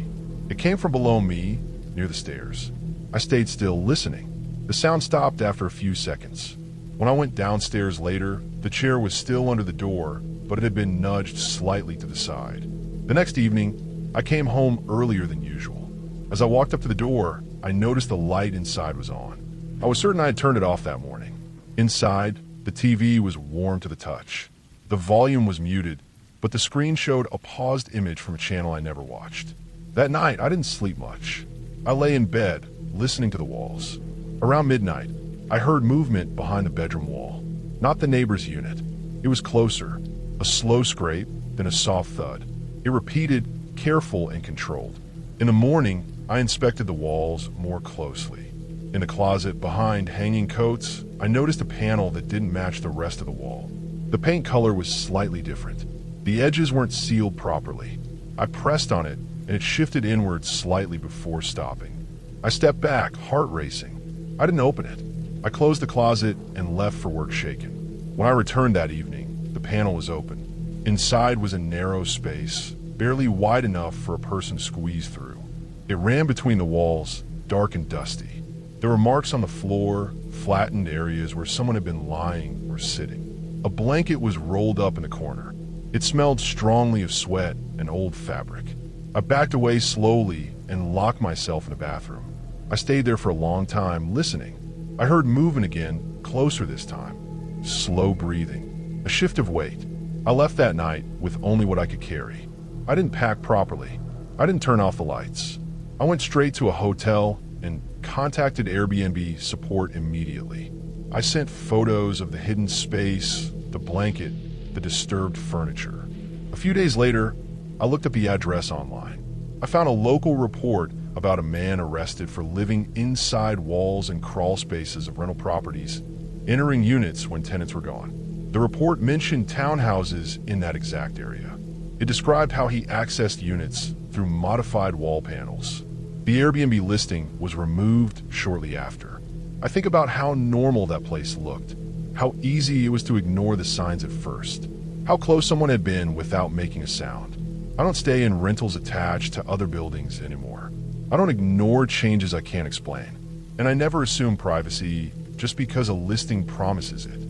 It came from below me, near the stairs. I stayed still, listening. The sound stopped after a few seconds. When I went downstairs later, the chair was still under the door, but it had been nudged slightly to the side. The next evening, I came home earlier than usual. As I walked up to the door, I noticed the light inside was on. I was certain I had turned it off that morning. Inside, the TV was warm to the touch. The volume was muted, but the screen showed a paused image from a channel I never watched. That night, I didn't sleep much. I lay in bed, listening to the walls. Around midnight, I heard movement behind the bedroom wall. Not the neighbor's unit. It was closer, a slow scrape, then a soft thud. It repeated, careful and controlled. In the morning, I inspected the walls more closely. In the closet behind hanging coats, I noticed a panel that didn't match the rest of the wall. The paint color was slightly different. The edges weren't sealed properly. I pressed on it, and it shifted inward slightly before stopping. I stepped back, heart racing. I didn't open it. I closed the closet and left for work shaken. When I returned that evening, the panel was open. Inside was a narrow space, barely wide enough for a person to squeeze through. It ran between the walls, dark and dusty. There were marks on the floor, flattened areas where someone had been lying or sitting. A blanket was rolled up in the corner. It smelled strongly of sweat and old fabric. I backed away slowly and locked myself in the bathroom. I stayed there for a long time, listening. I heard movement again, closer this time. Slow breathing, a shift of weight. I left that night with only what I could carry. I didn't pack properly. I didn't turn off the lights. I went straight to a hotel and contacted Airbnb support immediately. I sent photos of the hidden space, the blanket, the disturbed furniture. A few days later, I looked up the address online. I found a local report about a man arrested for living inside walls and crawl spaces of rental properties, entering units when tenants were gone. The report mentioned townhouses in that exact area. It described how he accessed units through modified wall panels. The Airbnb listing was removed shortly after. I think about how normal that place looked, how easy it was to ignore the signs at first, how close someone had been without making a sound. I don't stay in rentals attached to other buildings anymore. I don't ignore changes I can't explain, and I never assume privacy just because a listing promises it.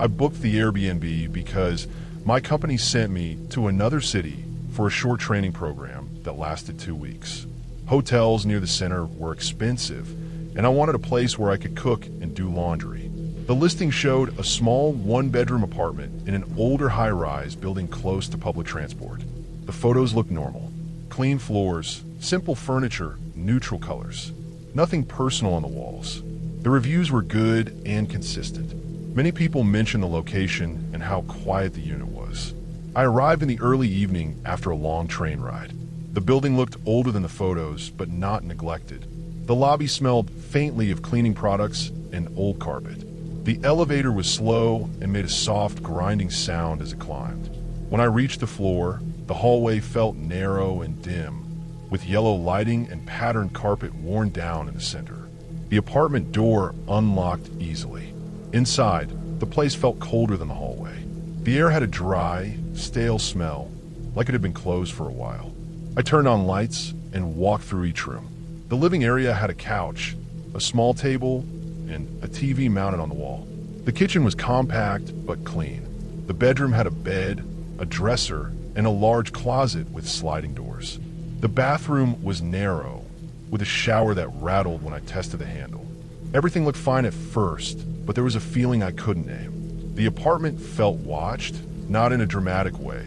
I booked the Airbnb because my company sent me to another city for a short training program that lasted 2 weeks. Hotels near the center were expensive, and I wanted a place where I could cook and do laundry. The listing showed a small one-bedroom apartment in an older high-rise building close to public transport. The photos looked normal. Clean floors, simple furniture, neutral colors. Nothing personal on the walls. The reviews were good and consistent. Many people mentioned the location and how quiet the unit was. I arrived in the early evening after a long train ride. The building looked older than the photos, but not neglected. The lobby smelled faintly of cleaning products and old carpet. The elevator was slow and made a soft, grinding sound as it climbed. When I reached the floor, the hallway felt narrow and dim, with yellow lighting and patterned carpet worn down in the center. The apartment door unlocked easily. Inside, the place felt colder than the hallway. The air had a dry, stale smell, like it had been closed for a while. I turned on lights and walked through each room. The living area had a couch, a small table, and a TV mounted on the wall. The kitchen was compact but clean. The bedroom had a bed, a dresser, and a large closet with sliding doors. The bathroom was narrow, with a shower that rattled when I tested the handle. Everything looked fine at first, but there was a feeling I couldn't name. The apartment felt watched, not in a dramatic way,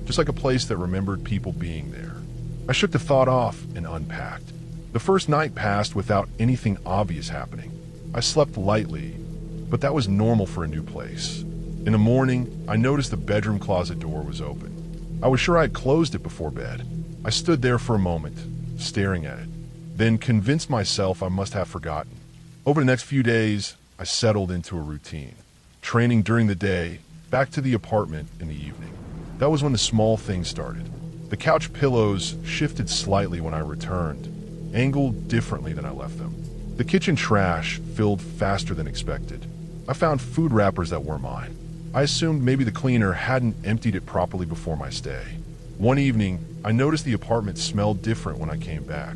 just like a place that remembered people being there. I shook the thought off and unpacked. The first night passed without anything obvious happening. I slept lightly, but that was normal for a new place. In the morning, I noticed the bedroom closet door was open. I was sure I had closed it before bed. I stood there for a moment, staring at it, then convinced myself I must have forgotten. Over the next few days, I settled into a routine. Training during the day, back to the apartment in the evening. That was when the small things started. The couch pillows shifted slightly when I returned, angled differently than I left them. The kitchen trash filled faster than expected. I found food wrappers that were mine. I assumed maybe the cleaner hadn't emptied it properly before my stay. One evening, I noticed the apartment smelled different when I came back.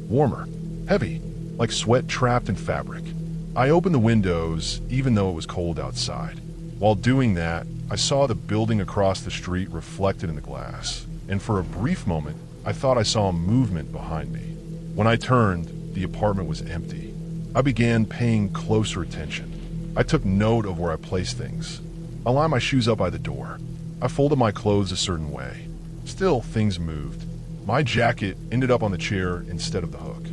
Warmer, heavy, like sweat trapped in fabric. I opened the windows, even though it was cold outside. While doing that, I saw the building across the street reflected in the glass, and for a brief moment, I thought I saw a movement behind me. When I turned, the apartment was empty. I began paying closer attention. I took note of where I placed things. I lined my shoes up by the door. I folded my clothes a certain way. Still, things moved. My jacket ended up on the chair instead of the hook.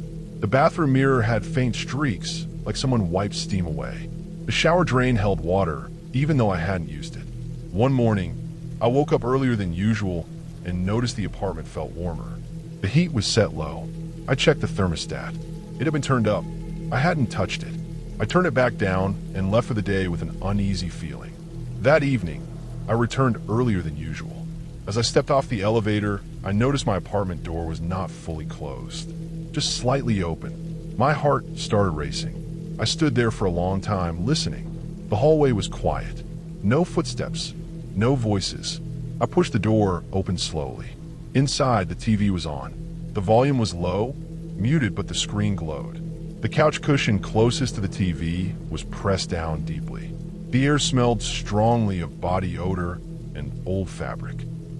The bathroom mirror had faint streaks, like someone wiped steam away. The shower drain held water, even though I hadn't used it. One morning, I woke up earlier than usual and noticed the apartment felt warmer. The heat was set low. I checked the thermostat. It had been turned up. I hadn't touched it. I turned it back down and left for the day with an uneasy feeling. That evening, I returned earlier than usual. As I stepped off the elevator, I noticed my apartment door was not fully closed, just slightly open. My heart started racing. I stood there for a long time, listening. The hallway was quiet. No footsteps, no voices. I pushed the door open slowly. Inside, the TV was on. The volume was low, muted, but the screen glowed. The couch cushion closest to the TV was pressed down deeply. The air smelled strongly of body odor and old fabric.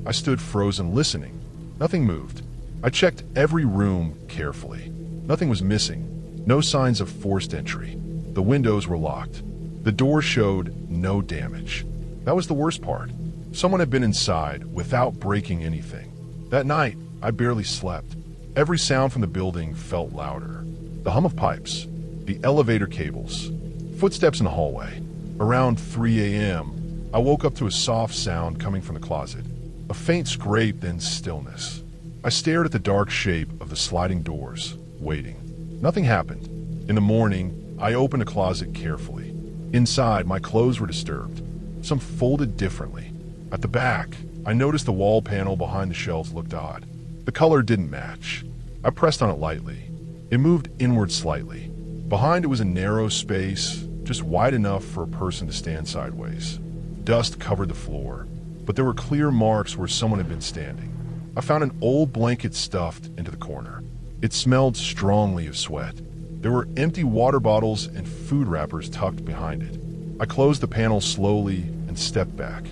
I stood frozen, listening. Nothing moved. I checked every room carefully. Nothing was missing. No signs of forced entry. The windows were locked. The door showed no damage. That was the worst part. Someone had been inside without breaking anything. That night, I barely slept. Every sound from the building felt louder. The hum of pipes, the elevator cables, footsteps in the hallway. Around 3 a.m., I woke up to a soft sound coming from the closet. A faint scrape, then stillness. I stared at the dark shape of the sliding doors, waiting. Nothing happened. In the morning, I opened a closet carefully. Inside, my clothes were disturbed, some folded differently. At the back, I noticed the wall panel behind the shelves looked odd. The color didn't match. I pressed on it lightly. It moved inward slightly. Behind it was a narrow space, just wide enough for a person to stand sideways. Dust covered the floor, but there were clear marks where someone had been standing. I found an old blanket stuffed into the corner. It smelled strongly of sweat. There were empty water bottles and food wrappers tucked behind it. I closed the panel slowly and stepped back.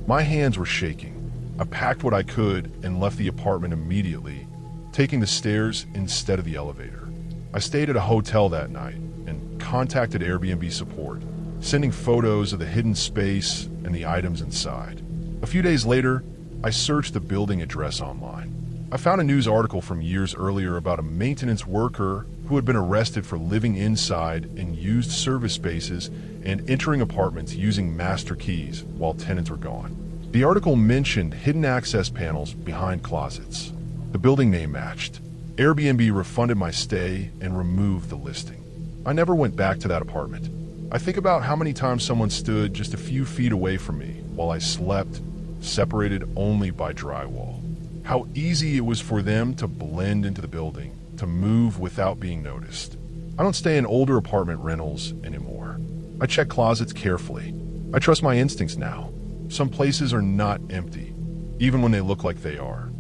My hands were shaking. I packed what I could and left the apartment immediately, taking the stairs instead of the elevator. I stayed at a hotel that night and contacted Airbnb support, sending photos of the hidden space and the items inside. A few days later, I searched the building address online. I found a news article from years earlier about a maintenance worker who had been arrested for living inside in used service spaces and entering apartments using master keys while tenants were gone. The article mentioned hidden access panels behind closets. The building name matched. Airbnb refunded my stay and removed the listing. I never went back to that apartment. I think about how many times someone stood just a few feet away from me while I slept, separated only by drywall. How easy it was for them to blend into the building, to move without being noticed. I don't stay in older apartment rentals anymore. I check closets carefully. I trust my instincts now. Some places are not empty, even when they look like they are.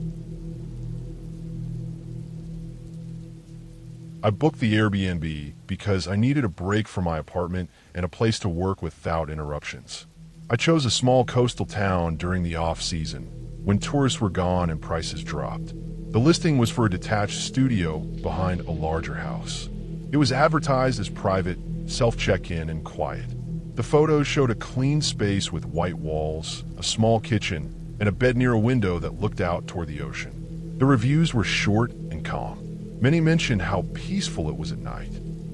I booked the Airbnb because I needed a break from my apartment and a place to work without interruptions. I chose a small coastal town during the off-season, when tourists were gone and prices dropped. The listing was for a detached studio behind a larger house. It was advertised as private, self-check-in, and quiet. The photos showed a clean space with white walls, a small kitchen, and a bed near a window that looked out toward the ocean. The reviews were short and calm. Many mentioned how peaceful it was at night.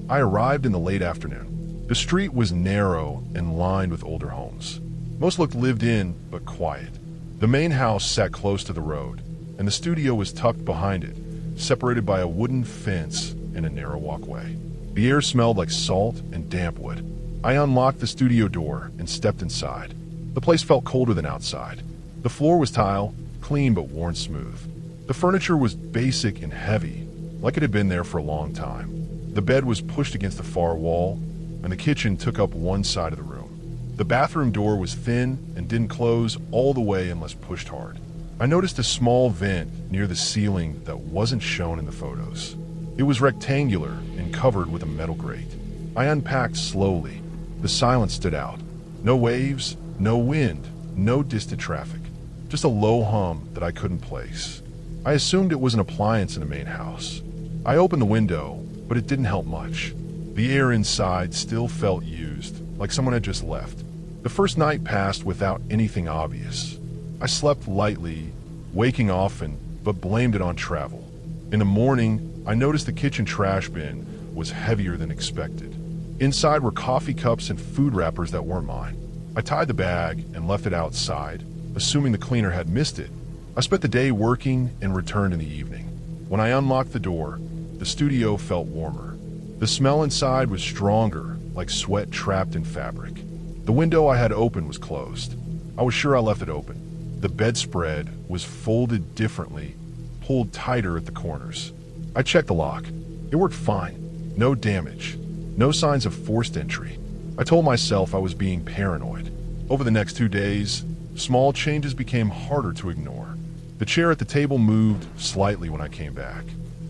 I arrived in the late afternoon. The street was narrow and lined with older homes. Most looked lived in, but quiet. The main house sat close to the road, and the studio was tucked behind it, separated by a wooden fence and a narrow walkway. The air smelled like salt and damp wood. I unlocked the studio door and stepped inside. The place felt colder than outside. The floor was tile, clean but worn smooth. The furniture was basic and heavy, like it had been there for a long time. The bed was pushed against the far wall, and the kitchen took up one side of the room. The bathroom door was thin and didn't close all the way unless pushed hard. I noticed a small vent near the ceiling that wasn't shown in the photos. It was rectangular and covered with a metal grate. I unpacked slowly. The silence stood out. No waves, no wind, no distant traffic. Just a low hum that I couldn't place. I assumed it was an appliance in the main house. I opened the window, but it didn't help much. The air inside still felt used, like someone had just left. The first night passed without anything obvious. I slept lightly, waking often, but blamed it on travel. In the morning, I noticed the kitchen trash bin was heavier than expected. Inside were coffee cups and food wrappers that weren't mine. I tied the bag and left it outside, assuming the cleaner had missed it. I spent the day working and returned in the evening. When I unlocked the door, the studio felt warmer. The smell inside was stronger, like sweat trapped in fabric. The window I had open was closed. I was sure I left it open. The bedspread was folded differently, pulled tighter at the corners. I checked the lock. It worked fine. No damage. No signs of forced entry. I told myself I was being paranoid. Over the next 2 days, small changes became harder to ignore. The chair at the table moved slightly when I came back.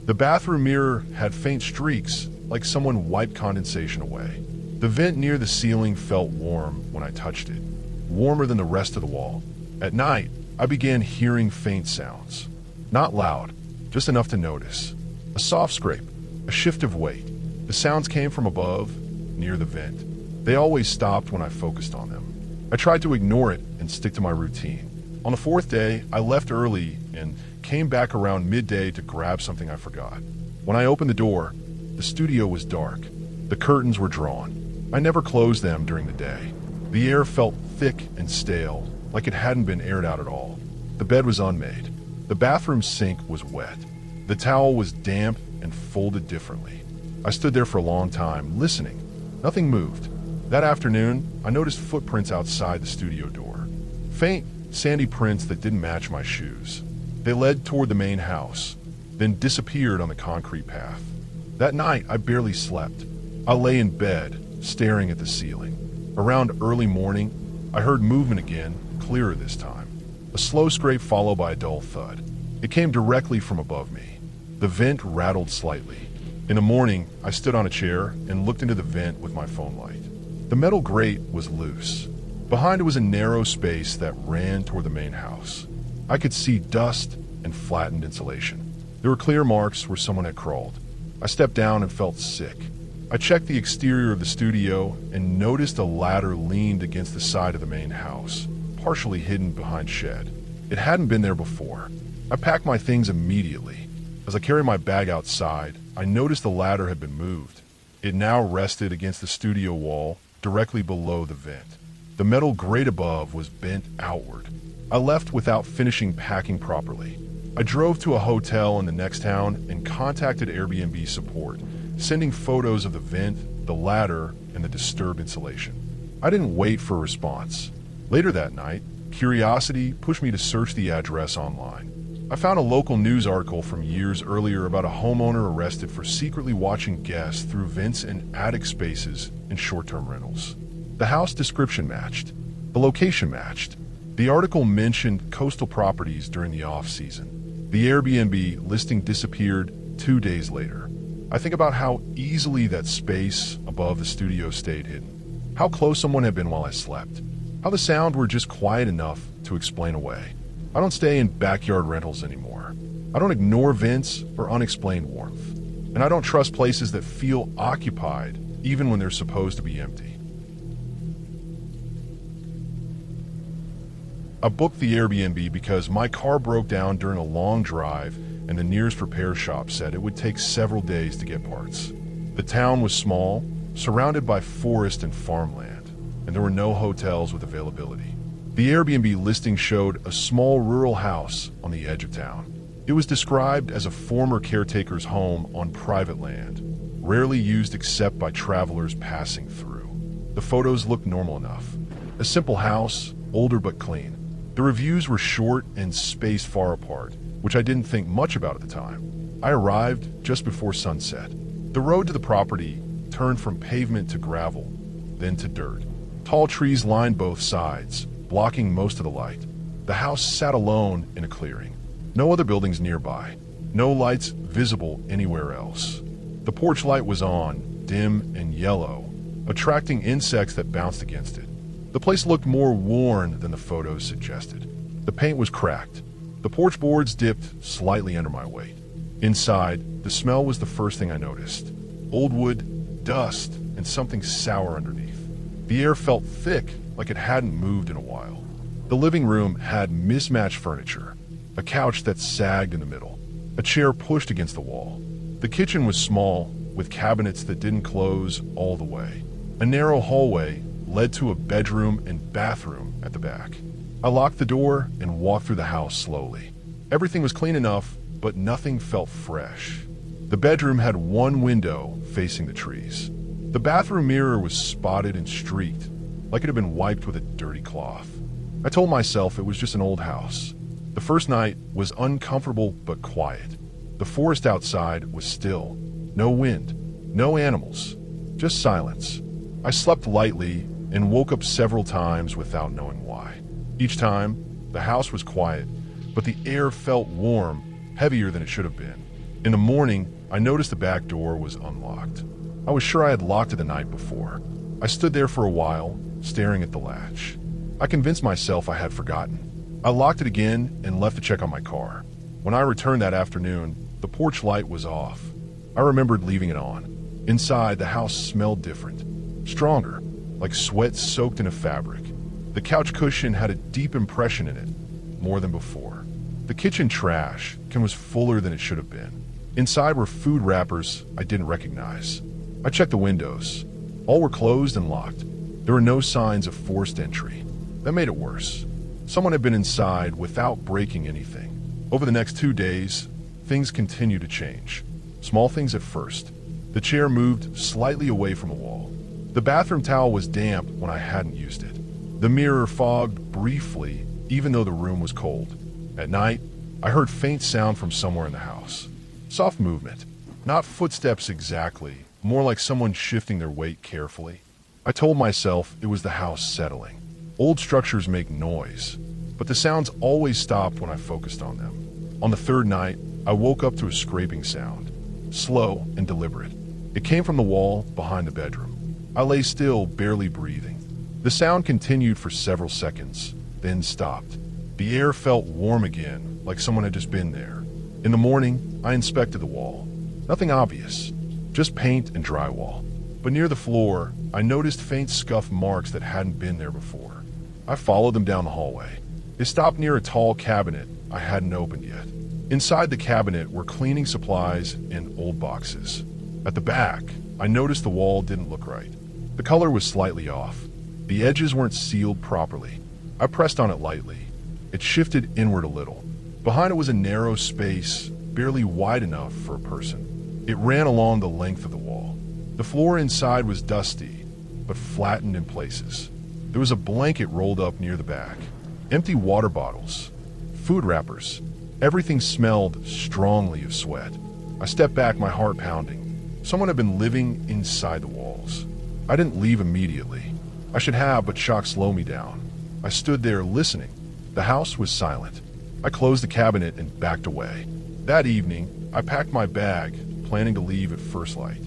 The bathroom mirror had faint streaks, like someone wiped condensation away. The vent near the ceiling felt warm when I touched it, warmer than the rest of the wall. At night, I began hearing faint sounds. Not loud, just enough to notice. A soft scrape, a shift of weight. The sounds came from above, near the vent. They always stopped when I focused on them. I tried to ignore it and stick to my routine. On the 4th day, I left early and came back around midday to grab something I forgot. When I opened the door, the studio was dark. The curtains were drawn. I never closed them during the day. The air felt thick and stale, like it hadn't been aired out at all. The bed was unmade. The bathroom sink was wet. The towel was damp and folded differently. I stood there for a long time, listening. Nothing moved. That afternoon, I noticed footprints outside the studio door. Faint, sandy prints that didn't match my shoes. They led toward the main house, then disappeared on the concrete path. That night, I barely slept. I lay in bed, staring at the ceiling. Around early morning, I heard movement again, clearer this time. A slow scrape followed by a dull thud. It came directly from above me. The vent rattled slightly. In the morning, I stood on a chair and looked into the vent with my phone light. The metal grate was loose. Behind it was a narrow space that ran toward the main house. I could see dust and flattened insulation. There were clear marks where someone had crawled. I stepped down and felt sick. I checked the exterior of the studio and noticed a ladder leaned against the side of the main house, partially hidden behind shed. It hadn't been there before. I packed my things immediately. As I carried my bag outside, I noticed the ladder had been moved. It now rested against the studio wall, directly below the vent. The metal grate above was bent outward. I left without finishing packing properly. I drove to a hotel in the next town and contacted Airbnb support, sending photos of the vent, the ladder, and the disturbed insulation. I didn't wait for a response. Later that night, curiosity pushed me to search the address online. I found a local news article from years earlier about a homeowner arrested for secretly watching guests through vents and attic spaces in short-term rentals. The house description matched. The location matched. The article mentioned coastal properties during the off-season. The Airbnb listing disappeared 2 days later. I think about how easily that space above the studio stayed hidden. How close someone had been while I slept. How the sound were just quiet enough to explain away. I don't stay in backyard rentals anymore. I don't ignore vents or unexplained warmth. And I don't trust places that feel occupied even when they're supposed to be empty. I booked the Airbnb because my car broke down during a long drive and the nearest repair shop said it would take several days to get parts. The town was small, surrounded by forest and farmland, and there were no hotels with availability. The Airbnb listing showed a small rural house on the edge of town. It was described as a former caretaker's home on private land, rarely used except by travelers passing through. The photos looked normal enough. A simple house, older but clean. The reviews were short and spaced far apart, which I didn't think much about at the time. I arrived just before sunset. The road to the property turned from pavement to gravel, then to dirt. Tall trees lined both sides, blocking most of the light. The house sat alone in a clearing. No other buildings nearby. No lights visible anywhere else. The porch light was on, dim and yellow, attracting insects that bounced against it. The place looked more worn than the photos suggested. The paint was cracked. The porch boards dipped slightly under my weight. Inside, the smell was the first thing I noticed. Old wood, dust, and something sour underneath. The air felt thick, like it hadn't moved in a while. The living room had mismatched furniture, a couch that sagged in the middle, a chair pushed against the wall. The kitchen was small, with cabinets that didn't close all the way. A narrow hallway led to a bedroom and bathroom at the back. I locked the door and walked through the house slowly. Everything was clean enough, but nothing felt fresh. The bedroom had one window facing the trees. The bathroom mirror was spotted and streaked, like it had been wiped with a dirty cloth. I told myself it was just an old house. The first night was uncomfortable but quiet. The forest outside was still. No wind, no animals, just silence. I slept lightly and woke up several times without knowing why. Each time, the house was quiet, but the air felt warm, heavier than it should have been. In the morning, I noticed the back door was unlocked. I was sure I had locked it the night before. I stood there for a while, staring at the latch. I convinced myself I had forgotten. I locked it again and left to check on my car. When I returned that afternoon, the porch light was off. I remembered leaving it on. Inside, the house smelled different, stronger, like sweat soaked in a fabric. The couch cushion had a deep impression in it, more than before. The kitchen trash can was fuller than it should have been. Inside were food wrappers I didn't recognize. I checked the windows. All were closed and locked. There were no signs of forced entry. That made it worse. Someone had been inside without breaking anything. Over the next 2 days, things continued to change. Small things at first. The chair moved slightly away from a wall. The bathroom towel was damp when I hadn't used it. The mirror fogged briefly, even though the room was cold. At night, I heard faint sound from somewhere in the house. Soft movement. Not footsteps exactly, more like someone shifting their weight carefully. I told myself it was the house settling. Old structures make noise, but the sounds always stopped when I focused on them. On the third night, I woke up to a scraping sound, slow and deliberate. It came from the wall behind the bedroom. I lay still, barely breathing. The sound continued for several seconds, then stopped. The air felt warm again, like someone had just been there. In the morning, I inspected the wall. Nothing obvious, just paint and drywall. But near the floor, I noticed faint scuff marks that hadn't been there before. I followed them down the hallway. They stopped near a tall cabinet I hadn't opened yet. Inside the cabinet were cleaning supplies and old boxes. At the back, I noticed the wall didn't look right. The color was slightly off. The edges weren't sealed properly. I pressed on it lightly. It shifted inward a little. Behind it was a narrow space, barely wide enough for a person. It ran along the length of the wall. The floor inside was dusty, but flattened in places. There was a blanket rolled up near the back. Empty water bottles, food wrappers. Everything smelled strongly of sweat. I stepped back, my heart pounding. Someone had been living inside the walls. I didn't leave immediately. I should have, but shock slowed me down. I stood there listening. The house was silent. I closed the cabinet and backed away. That evening, I packed my bag, planning to leave at first light.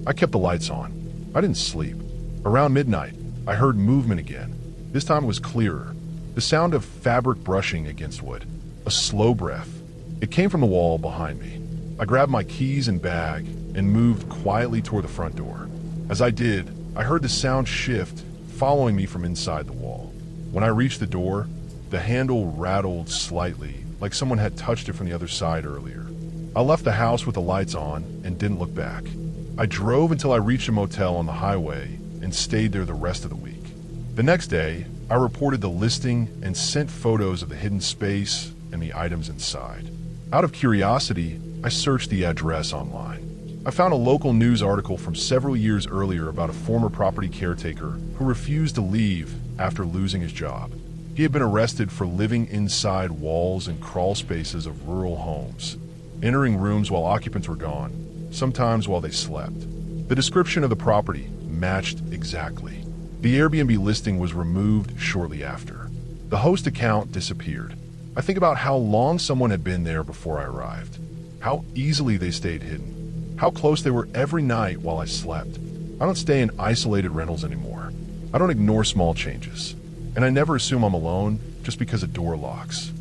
I kept the lights on. I didn't sleep. Around midnight, I heard movement again. This time it was clearer. The sound of fabric brushing against wood. A slow breath. It came from the wall behind me. I grabbed my keys and bag and moved quietly toward the front door. As I did, I heard the sound shift, following me from inside the wall. When I reached the door, the handle rattled slightly, like someone had touched it from the other side earlier. I left the house with the lights on and didn't look back. I drove until I reached a motel on the highway and stayed there the rest of the week. The next day, I reported the listing and sent photos of the hidden space and the items inside. Out of curiosity, I searched the address online. I found a local news article from several years earlier about a former property caretaker who refused to leave after losing his job. He had been arrested for living inside walls and crawl spaces of rural homes, entering rooms while occupants were gone, sometimes while they slept. The description of the property matched exactly. The Airbnb listing was removed shortly after. The host account disappeared. I think about how long someone had been there before I arrived, how easily they stayed hidden, how close they were every night while I slept. I don't stay in isolated rentals anymore. I don't ignore small changes. And I never assume I'm alone just because a door locks.